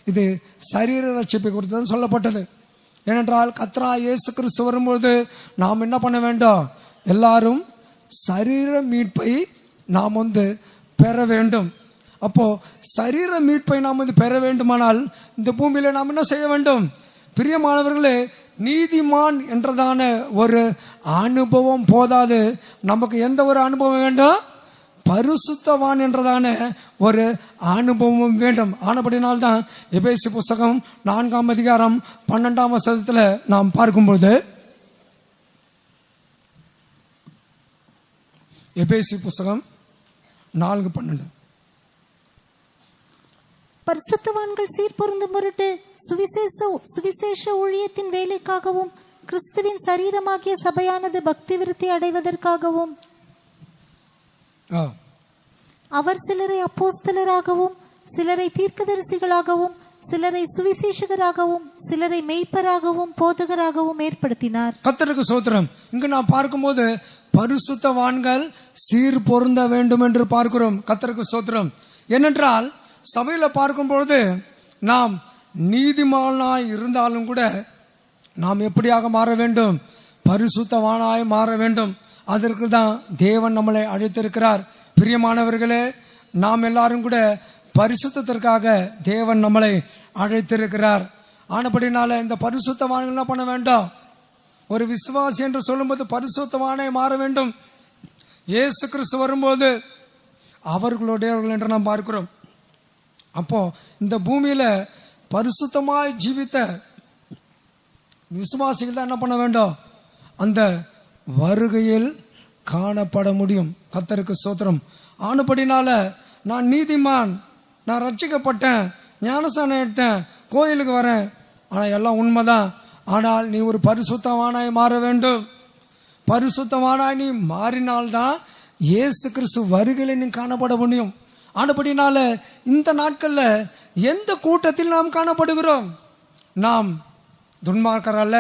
இது சரீர ரட்சிப்பை குறித்து சொல்லப்பட்டது. ஏனென்றால் கர்த்தராகிய இயேசு கிறிஸ்து வரும்போது நாம் என்ன பண்ண வேண்டும்? எல்லாரும் சரீர மீட்பை நாம் பெற வேண்டும். அப்போ சரீர மீட்பை நாம் பெற வேண்டுமானால் இந்த பூமியில நாம் என்ன செய்ய வேண்டும்? பிரியமானவர்களே, நீதிமான் என்றதான ஒரு அனுபவம் போதாது. நமக்கு எந்த ஒரு அனுபவம் வேண்டும்? பரிசுத்தவான் என்றதான ஒரு அனுபவம் வேண்டும். ஆனபடினால்தான் எபேசி புஸ்தகம் 4ஆம் அதிகாரம் 12ஆம் வசனத்துல நாம் பார்க்கும்போது, எபேசி புஸ்தகம் 4:12, பரிசுத்தவான்கள் சீர்பொருந்தும் பொருட்டு சுவிசேஷ ஊழியத்தின் வேலைக்காகவும் கிறிஸ்துவின் சரீரமாகிய சபையானது பக்தி விருத்தி அடைவதற்காகவும் அவர் சிலரை அப்போஸ்தலராகவும் சிலரை தீர்க்கதரிசிகளாகவும் சிலரை சுவிசேஷகராகவும் சிலரை மெய்ப்பராகவும் போதகராகவும் ஏற்படுத்தினார். கர்த்தருக்கு ஸ்தோத்திரம். இங்கு நாம் பார்க்கும்போது பரிசுத்தவான்கள் சீர் பொருந்த வேண்டும் என்று பார்க்கிறோம். கர்த்தருக்கு ஸ்தோத்திரம். ஏனென்றால் சபையில பார்க்கும்பொழுது நாம் நீதிமானாய் இருந்தாலும் கூட நாம் எப்படியாக மாற வேண்டும்? பரிசுத்தவானாய் மாற வேண்டும். அதற்கு தான் தேவன் நம்மளை அழைத்திருக்கிறார். பிரியமானவர்களே, நாம் எல்லாரும் கூட பரிசுத்தத்திற்காக தேவன் நம்மளை அழைத்திருக்கிறார். ஆனபடினால இந்த பரிசுத்தவான்கள் என்ன பண்ண வேண்டும்? ஒரு விசுவாசி என்று சொல்லும்போது பரிசுத்தவானாய் மாற வேண்டும். இயேசு கிறிஸ்து வரும்போது அவர்களுடையவர்கள் என்று நாம் பார்க்கிறோம். அப்போ இந்த பூமியில பரிசுத்தமாய் ஜீவித்த விசுவாசிகள் தான் என்ன பண்ண வேண்டும்? அந்த வருகையில் காணப்பட முடியும். கர்த்தருக்கு ஸ்தோத்திரம். ஆனபடினால நான் நீதிமான், நான் ரட்சிக்கப்பட்டேன், ஞானஸ்நானம் எடுத்தேன், கோயிலுக்கு வரேன், ஆனா எல்லாம் உண்மைதான். ஆனால் நீ ஒரு பரிசுத்தவானாய் மாற வேண்டும். பரிசுத்தவானாய் நீ மாறினால்தான் இயேசு கிறிஸ்து வருகையில் நீ காணப்பட முடியும். ஆனபடினால இந்த நாட்கள்ல எந்த கூட்டத்தில் நாம் காணப்படுகிறோம்? நாம் துன்மார்க்கர் அல்ல,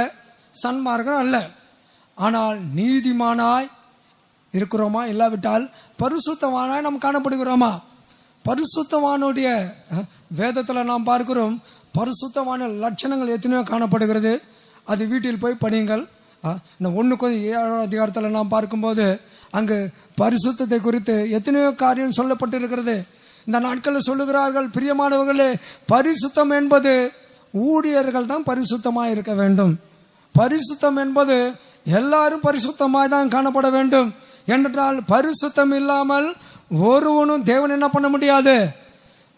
சன்மார்க்கர் அல்ல. ஆனால் நீதிமானாய் இருக்கிறோமா? இல்லாவிட்டால் பரிசுத்தவானாய் நாம் காணப்படுகிறோமா? பரிசுத்தவானுடைய வேதத்துல நாம் பார்க்கிறோம். பரிசுத்தவான லட்சணங்கள் எத்தனையோ காணப்படுகிறது. அது வீட்டில் போய் படியுங்கள். 1 அதிகாரத்தில் நாம் பார்க்கும்போது அங்கு பரிசுத்தத்தை குறித்து எத்தனையோ காரியம் சொல்லப்பட்டிருக்கிறது. இந்த நாட்களில் சொல்லுகிறார்கள், பிரியமானவர்களே, பரிசுத்தம் என்பது ஊழியர்கள் தான் பரிசுத்தமாய் இருக்க வேண்டும். பரிசுத்தம் என்பது எல்லாரும் பரிசுத்தமாய் தான் காணப்பட வேண்டும். என்றால் பரிசுத்தம் இல்லாமல் ஒருவனும் தேவன் என்ன பண்ண முடியாது?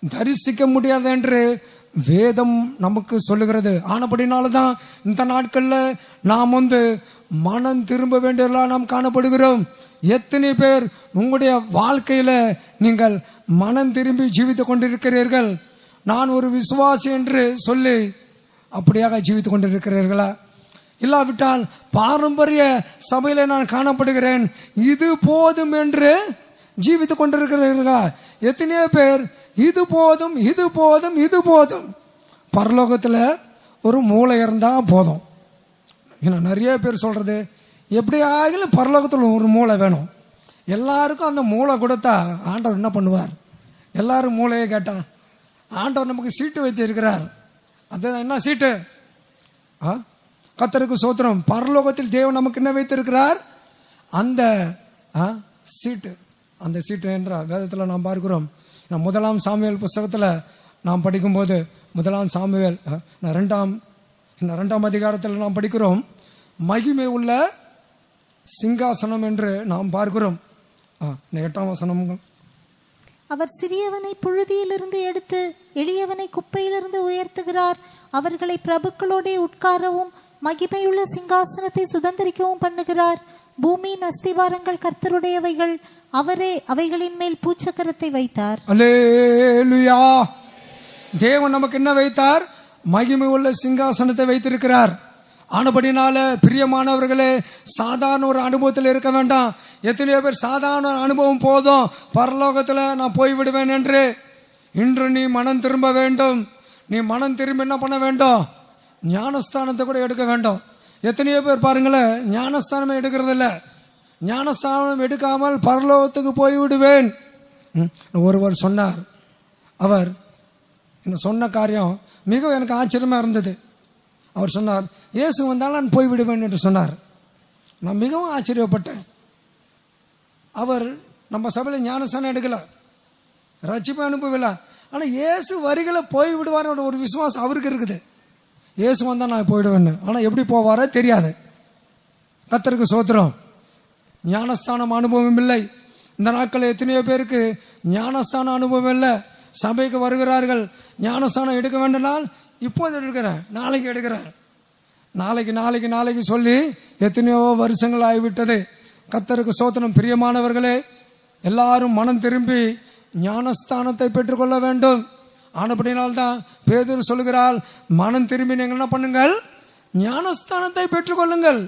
தரிசிக்க முடியாது என்று வேதம் நமக்கு சொல்லுகிறது. ஆனபடினால்தான் இந்த நாட்கள்ல நாம் மனம் திரும்ப வேண்டியதெல்லாம் நாம் காணப்படுகிறோம். எத்தனை பேர் உங்களுடைய வாழ்க்கையில நீங்கள் மனம் திரும்பி ஜீவித்துக் கொண்டிருக்கிறீர்கள்? நான் ஒரு விசுவாசி என்று சொல்லி அப்படியாக ஜீவித்துக் கொண்டிருக்கிறீர்களா? இல்லாவிட்டால் பாரம்பரிய சபையில நான் காணப்படுகிறேன், இது போதும் என்று ஜீவித்துக் கொண்டிருக்கிறீர்களா? எத்தனையோ பேர் இது போதும், இது போதும், இது போதும். பரலோகத்துல ஒரு மூளை இருந்தால் போதும். ஏன்னா நிறைய பேர் சொல்கிறது, எப்படியாகிலும் பரலோகத்தில் ஒரு மூளை வேணும். எல்லாருக்கும் அந்த மூளை கொடுத்தா ஆண்டவர் என்ன பண்ணுவார்? எல்லாரும் மூளையை கேட்டா ஆண்டவர் நமக்கு சீட்டு வச்சிருக்கிறார். அது என்ன சீட்டு? கர்த்தருக்கு ஸ்தோத்திரம். பரலோகத்தில் தேவன் நமக்கு என்ன வைத்திருக்கிறார்? அந்த சீட்டு. அந்த சீட்டு என்ற வேதத்தில் நாம் பார்க்கிறோம். முதலாம் சாமுவேல் புஸ்தகத்தில் நாம் படிக்கும்போது, முதலாம் சாமுவேல் 2ஆம் அதிகாரத்தில் நாம் படிக்கிறோம், மகிமை உள்ள சிங்காசனம் என்று நாம் பார்க்கிறோம். 8ஆம் வசனம். அவர் சிறியவனை புழுதியிலிருந்து எடுத்து எளியவனை குப்பையிலிருந்து உயர்த்துகிறார். அவர்களை பிரபுக்களோட உட்காரவும் மகிமையுள்ள சிங்காசனத்தை சுதந்திரிக்கவும் பண்ணுகிறார். பூமியின் அஸ்திவாரங்கள் கர்த்தருடையவைகள், அவரே அவைகளின் மேல் பூச்சக்கரத்தை வைத்தார். அல்லேலூயா. தேவன் நமக்கு என்ன வைத்தார்? மகிமை உள்ள சிங்காசனத்தை வைத்திருக்கிறார். ஆனபடினால பிரியமானவர்களே, சாதாரண ஒரு அனுபவத்தில் இருக்க வேண்டாம். எத்தனையோ பேர் சாதாரண ஒரு அனுபவம் போதும், பரலோகத்தில் நான் போய்விடுவேன் என்று. இன்று நீ மனம் திரும்ப வேண்டும். நீ மனம் திரும்ப என்ன பண்ண வேண்டும்? ஞானஸ்தானத்தை கூட எடுக்க வேண்டும். எத்தனையோ பேர் பாருங்களேன், ஞானஸ்தானமே எடுக்கிறது இல்லை. ஞானஸ்தானம் எடுக்காமல் பரலோகத்துக்கு போய்விடுவேன். ஒருவர் சொன்னார். அவர் என்ன சொன்ன காரியம் மிகவும் எனக்கு ஆச்சரியமா இருந்தது. அவர் சொன்னார், இயேசு வந்தால் நான் போய்விடுவேன் என்று சொன்னார். நான் மிகவும் ஆச்சரியப்பட்டேன். அவர் நம்ம சபையில் ஞானஸ்தானம் எடுக்கல, ரட்சிப்பு அனுப்பவில்லை. ஆனால் இயேசு வரிகளை போய் விடுவார் ஒரு விசுவாசம் அவருக்கு இருக்குது. இயேசு வந்தால் நான் போயிடுவேன்னு. ஆனால் எப்படி போவாரோ தெரியாது. கர்த்தருக்கு ஸ்தோத்திரம். ஞானஸ்தானம் அனுபவம் இல்லை. இந்த நாட்களில் எத்தனையோ பேருக்கு ஞானஸ்தான அனுபவம் இல்லை. சபைக்கு வருகிறார்கள், ஞானஸ்தானம் எடுக்க வேண்டும்னால் இப்போது எடுக்கிறேன், நாளைக்கு எடுக்கிறேன், நாளைக்கு சொல்லி எத்தனையோ வருஷங்கள் ஆகிவிட்டது. கர்த்தருக்கு ஸ்தோத்திரம். பிரியமானவர்களே, எல்லாரும் மனம் திரும்பி ஞானஸ்தானத்தை பெற்றுக்கொள்ள வேண்டும். ஆனபடினால்தான் பேதுரு சொல்லுகிறாள், மனம் திரும்பி நீங்கள் என்ன பண்ணுங்கள்? ஞானஸ்தானத்தை பெற்றுக்கொள்ளுங்கள்.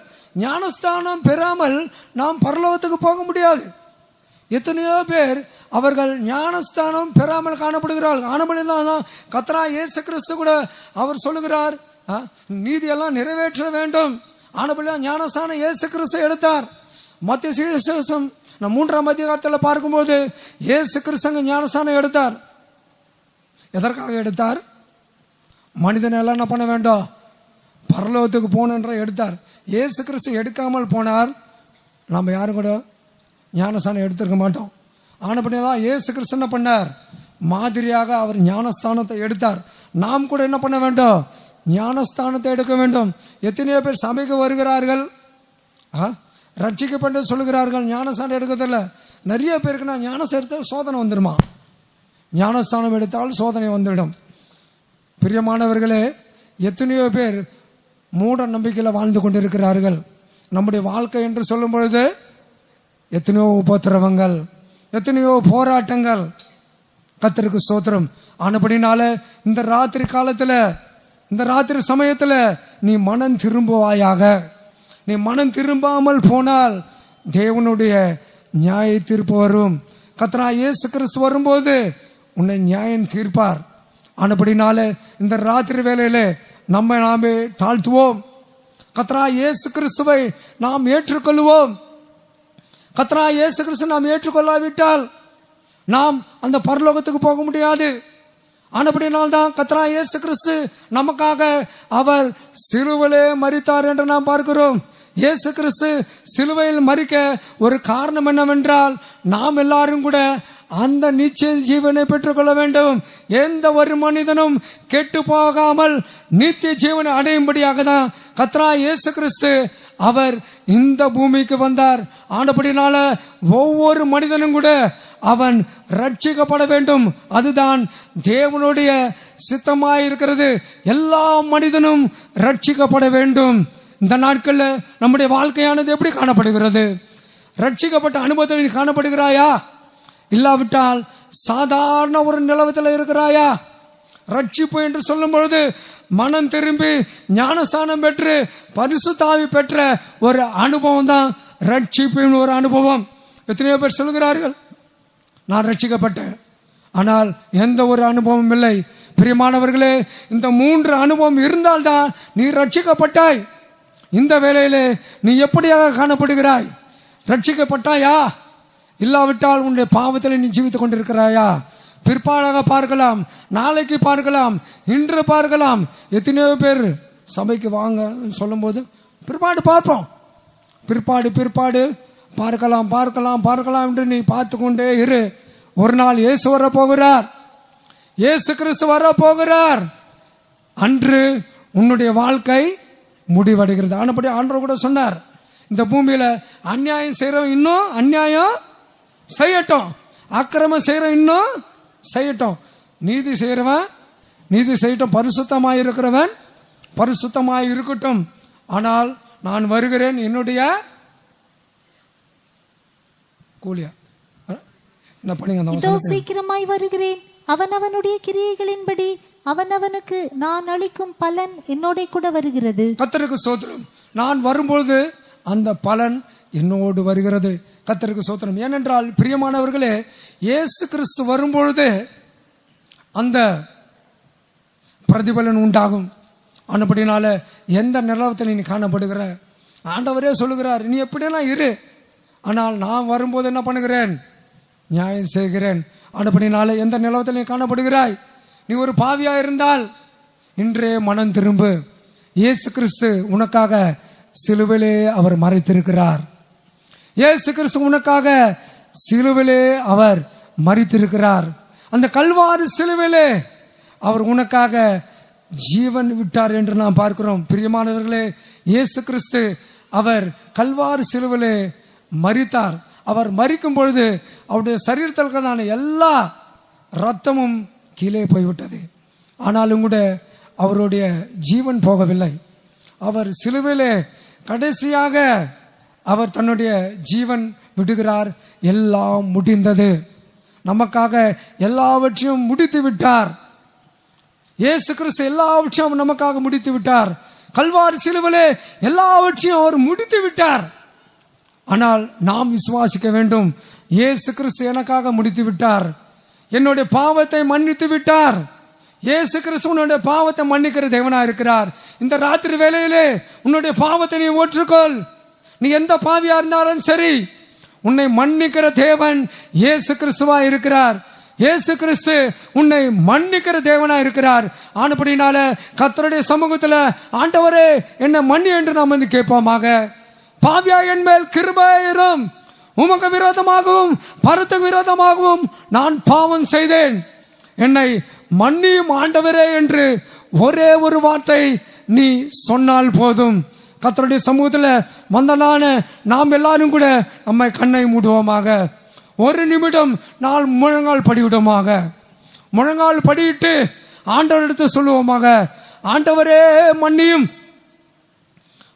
ஞானஸ்தானம் பெறாமல் நாம் பரலோகத்துக்கு போக முடியாது. எத்தனையோ பேர் அவர்கள் ஞானஸ்தானம் பெறாமல் காணப்படுகிறார்கள். ஆனபடினால்தான் கர்த்தராகிய இயேசு கிறிஸ்து கூட அவர் சொல்லுகிறார், நீதியெல்லாம் நிறைவேற்ற வேண்டும். ஆனபடினால் ஞானஸ்தானம் இயேசு கிறிஸ்து எடுத்தார். மத்திய சுவிசேஷம் 3ஆம் அதிகாரத்தில் பார்க்கும்போது இயேசு கிறிஸ்து ஞானஸ்தானம் எடுத்தார். எதற்காக எடுத்தார்? மனிதன் எல்லாம் என்ன பண்ண வேண்டும்? பரலோகத்துக்கு போன எடுத்தார். இயேசு கிறிஸ்து எடுக்காமல் போனார், நம்ம யாரும் கூட ஞானஸ்தானம் எடுத்திருக்க மாட்டோம். ஆனபடிதான் இயேசு கிறிஸ்து என்ன பண்ணார்? மாதிரியாக அவர் ஞானஸ்தானத்தை எடுத்தார். நாம் கூட என்ன பண்ண வேண்டும்? ஞானஸ்தானத்தை எடுக்க வேண்டும். எத்தனையோ பேர் சபைக்கு வருகிறார்கள், ரட்சிக்கப்பட்டு சொல்லுகிறார்கள், ஞானஸ்தானம் எடுக்கிறதில்ல. நிறைய பேருக்கு நான் ஞானஸ்தானம் எடுத்தால் சோதனை வந்துடுமா? ஞானஸ்தானம் எடுத்தால் சோதனை வந்துவிடும். பிரியமானவர்களே, எத்தனையோ பேர் மூட நம்பிக்கையில் வாழ்ந்து கொண்டிருக்கிறார்கள். நம்முடைய வாழ்க்கை என்று சொல்லும் பொழுது எத்தனையோ உபத்திரவங்கள், எத்தனையோ போராட்டங்கள். கர்த்தருக்கு ஸ்தோத்திரம். ஆனபடினால இந்த ராத்திரி காலத்தில், இந்த ராத்திரி சமயத்தில் நீ மனம் திரும்புவாயாக. நீ மனம் திரும்பாமல் போனால் தேவனுடைய நியாய தீர்ப்பு வரும். கர்த்தராகிய இயேசு கிறிஸ்து வரும்போது உன்னை நியாயம் தீர்ப்பார். ஆனபடினால இந்த ராத்திரி வேளையில நம்மை நாமே தாழ்த்துவோம். கர்த்தராகிய இயேசு கிறிஸ்துவை நாம் ஏற்றுக்கொள்வோம். கர்த்தராகிய இயேசு கிறிஸ்து நாம் ஏற்றுக்கொள்ளாவிட்டால் நாம் அந்த பரலோகத்துக்கு போக முடியாது. ஆனபடினால்தான் கர்த்தராகிய இயேசு கிறிஸ்து நமக்காக அவர் சிலுவையிலே மரித்தார் என்று நாம் பார்க்கிறோம். இயேசு கிறிஸ்து சிலுவையில் மரிக்க ஒரு காரணம் என்னவென்றால், நாம் எல்லாரும் கூட அந்த நிச்சய ஜீவனை பெற்றுக்கொள்ள வேண்டும். எந்த ஒரு மனிதனும் கெட்டு போகாமல் நித்திய ஜீவனை அடையும்படியாக தான் கர்த்தராகிய இயேசு கிறிஸ்து அவர் இந்த பூமிக்கு வந்தார். ஆனபடினால ஒவ்வொரு மனிதனும் கூட அவன் ரட்சிக்கப்பட வேண்டும். அதுதான் தேவனுடைய சித்தமாயிருக்கிறது. எல்லா மனிதனும் ரட்சிக்கப்பட வேண்டும். இந்த நாட்களில் நம்முடைய வாழ்க்கையானது எப்படி காணப்படுகிறது? ரட்சிக்கப்பட்ட அனுபவத்தில் காணப்படுகிறாயா? இல்லாவிட்டால் சாதாரண ஒரு நிலவத்தில் இருக்கிறாயா? ரட்சிப்பு என்று சொல்லும் பொழுது மனம் திரும்பி ஞானஸ்தானம் பெற்று பரிசுத்த ஆவி பெற்ற ஒரு அனுபவம் தான் ரட்சிப்பின் ஒரு அனுபவம். எத்தனையோ பேர் சொல்கிறார்கள், நான் ரட்சிக்கப்பட்டேன், ஆனால் எந்த ஒரு அனுபவம் இல்லை. பிரியமானவர்களே, இந்த 3 அனுபவம் இருந்தால்தான் நீ ரட்சிக்கப்பட்டாய். இந்த வேளையிலே நீ எப்படியாக காணப்படுகிறாய்? ரட்சிக்கப்பட்டாயா? இல்லாவிட்டால் உன்னுடைய பாவத்தில் நீ ஜீவித்துக் கொண்டிருக்கிறாயா? பிற்பாடாக பார்க்கலாம், நாளைக்கு பார்க்கலாம், இன்று பார்க்கலாம். எத்தனையோ பேர் சபைக்கு வாங்க சொல்லும் போது பிற்பாடு பார்ப்போம், பிற்பாடு பார்க்கலாம் என்று நீ பார்த்து கொண்டே இரு. ஒரு நாள் இயேசு வர போகிறார், இயேசு கிறிஸ்து வர போகிறார். அன்று உன்னுடைய வாழ்க்கை முடிவடைகிறது. ஆனபடி ஆண்டவர் கூட சொன்னார், இந்த பூமியில அநியாயம் செய்யறவன் இன்னும் அநியாயம் செய்யட்டும், அக்கிரமம் செய்யறவன் இன்னும் செய்யட்டும், நீதி செய்யறவன் நீதி செய்யட்டும், பரிசுத்தமாய் இருக்கிறவன் பரிசுத்தமாய் இருக்கட்டும். ஆனால் நான் வருகிறேன், என்னுடைய கூலியா என்ன பண்ணுங்க, இதோ சீக்கிரமாய் வருகிறேன், அவனவனுடைய கிரியைகளின்படி அவனவனுக்கு நான் அளிக்கும் பலன் என்னோட கூட வருகிறது. கர்த்தருக்கு ஸ்தோத்திரம். நான் வரும்பொழுது அந்த பலன் என்னோடு வருகிறது. கர்த்தருக்கு ஸ்தோத்திரம். ஏனென்றால் பிரியமானவர்களே, இயேசு கிறிஸ்து வரும்பொழுது அந்த பிரதிபலன் உண்டாகும். ஆனபடினால எந்த நிலவரத்தில் நீ காணப்படுகிற, ஆண்டவரே சொல்லுகிறார், நீ எப்படியெல்லாம் இரு, ஆனால் நான் வரும்போது என்ன பண்ணுகிறேன், நியாயம் செய்கிறேன். ஆனபடினால எந்த நிலவரத்தில் நீ காணப்படுகிறாய்? நீ ஒரு பாவியா இருந்தால் இன்றே மனம் திரும்பு. இயேசு கிறிஸ்து உனக்காக சிலுவிலே அவர் மரித்திருக்கிறார். இயேசு கிறிஸ்து உனக்காக சிலுவிலே அவர் மரித்திருக்கிறார். அந்த கல்வாரி சிலுவிலே அவர் உனக்காக ஜீவன் விட்டார் என்று நாம் பார்க்கிறோம். பிரியமானவர்களே, இயேசு கிறிஸ்து அவர் கல்வாரி சிலுவிலே மரித்தார். அவர் மரிக்கும் பொழுது அவருடைய சரீரத்திற்கான எல்லா ரத்தமும் கீழே போய்விட்டது. ஆனாலும் கூட அவருடைய ஜீவன் போகவில்லை. அவர் சிலுவிலே கடைசியாக அவர் தன்னுடைய ஜீவன் விடுகிறார். எல்லாம் முடிந்தது, நமக்காக எல்லாவற்றையும் முடித்து விட்டார். இயேசு கிறிஸ்து எல்லாவற்றையும் நமக்காக முடித்து விட்டார். கல்வாரி சிலுவிலே எல்லாவற்றையும் அவர் முடித்து விட்டார். ஆனால் நாம் விசுவாசிக்க வேண்டும், இயேசு கிறிஸ்து எனக்காக முடித்து விட்டார், என்னுடைய பாவத்தை மன்னித்து விட்டார். இயேசு கிறிஸ்து உன்னுடைய பாவத்தை மன்னிக்கிற தேவனா இருக்கிறார். இந்த ராத்திரி வேளையிலே உன்னுடைய பாவத்தை நீ ஒற்றுக்கொள். நீ எந்த பாவியா இருந்தாலும் சரி, உன்னை மன்னிக்கிற தேவன் இயேசு கிறிஸ்துவா இருக்கிறார். இயேசு கிறிஸ்து உன்னை மன்னிக்கிற தேவனா இருக்கிறார். ஆனபடினால கர்த்தருடைய சமூகத்தில், ஆண்டவரே என்னை மன்னி என்று நாம் வந்து கேட்போமாக. பாவியா என் மேல் கிருபையிரும், உமக்கு விரோதமாகவும் பரத்துக்கு விரோதமாகவும் நான் பாவம் செய்தேன், என்னை மன்னியும் ஆண்டவரே என்று ஒரே ஒரு வார்த்தை நீ சொன்னால் போதும். கர்த்தருடைய சமூகத்தில் வந்தனான நாம் எல்லாரும் கூட நம்மை கண்ணை மூடுவோமாக. ஒரு நிமிடம் நான் முழங்கால் படிவிடுமாக. முழங்கால் படியிட்டு ஆண்டவரிடத்து சொல்லுவோமாக, ஆண்டவரே மன்னியும்,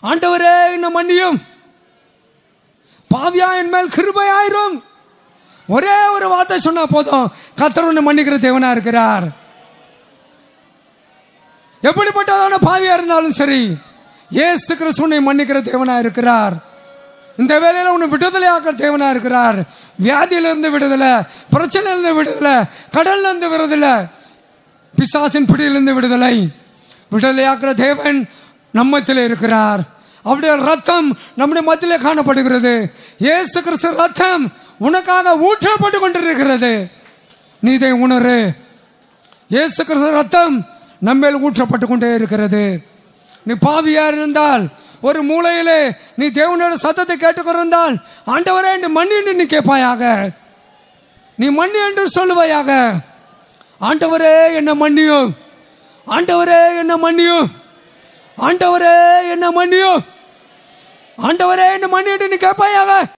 ஆண்டவரே என்ன மன்னியும், பாவியா என் மேல் கிருபையாயிரும். ஒரே ஒரு வார்த்தை சொன்னா போதும், கர்த்தர் உன்னை மன்னிக்கிற தேவனா இருக்கிறார். எப்படிப்பட்டதான பாவியா இருந்தாலும் சரி, இயேசு கிறிஸ்து உன்னை மன்னிக்கிற தேவனா இருக்கிறார். இந்த வேளையில உன்னை விடுதலை ஆக்கிற தேவனா இருக்கிறார். வியாதியிலிருந்து விடுதலை, பிரச்சனையிலிருந்து விடுதலை, கடல்ல இருந்து விடுதலை, பிசாசின் பிடியிலிருந்து விடுதலை, விடுதலையாக்குற தேவன் நம்மத்திலே இருக்கிறார். அவருடைய ரத்தம் நம்முடைய மத்தியிலே காணப்படுகிறது. இயேசு கிறிஸ்து ரத்தம் உனக்காக ஊற்றப்பட்டு கொண்டிருக்கிறது. நீ இதை உணரு. இயேசு கிறிஸ்து ரத்தம் நம்மேல் ஊற்றப்பட்டு கொண்டே இருக்கிறது. நீ பாவியா இருந்தால், ஒரு மூலையிலே நீ தேவனோட சத்தத்தை கேட்டுக்கொண்டிருந்தால், ஆண்டவரே என்று மன்னி என்று நீ கேட்பாயாக. நீ மன்னி என்று சொல்லுவாயாக, ஆண்டவரே என்ன மன்னியும், ஆண்டவரே என்ன மன்னியும், ஆண்டவரே என்ன மன்னியும், ஆண்டவரே என்ன மன்னி என்று நீ கேட்பாயாக.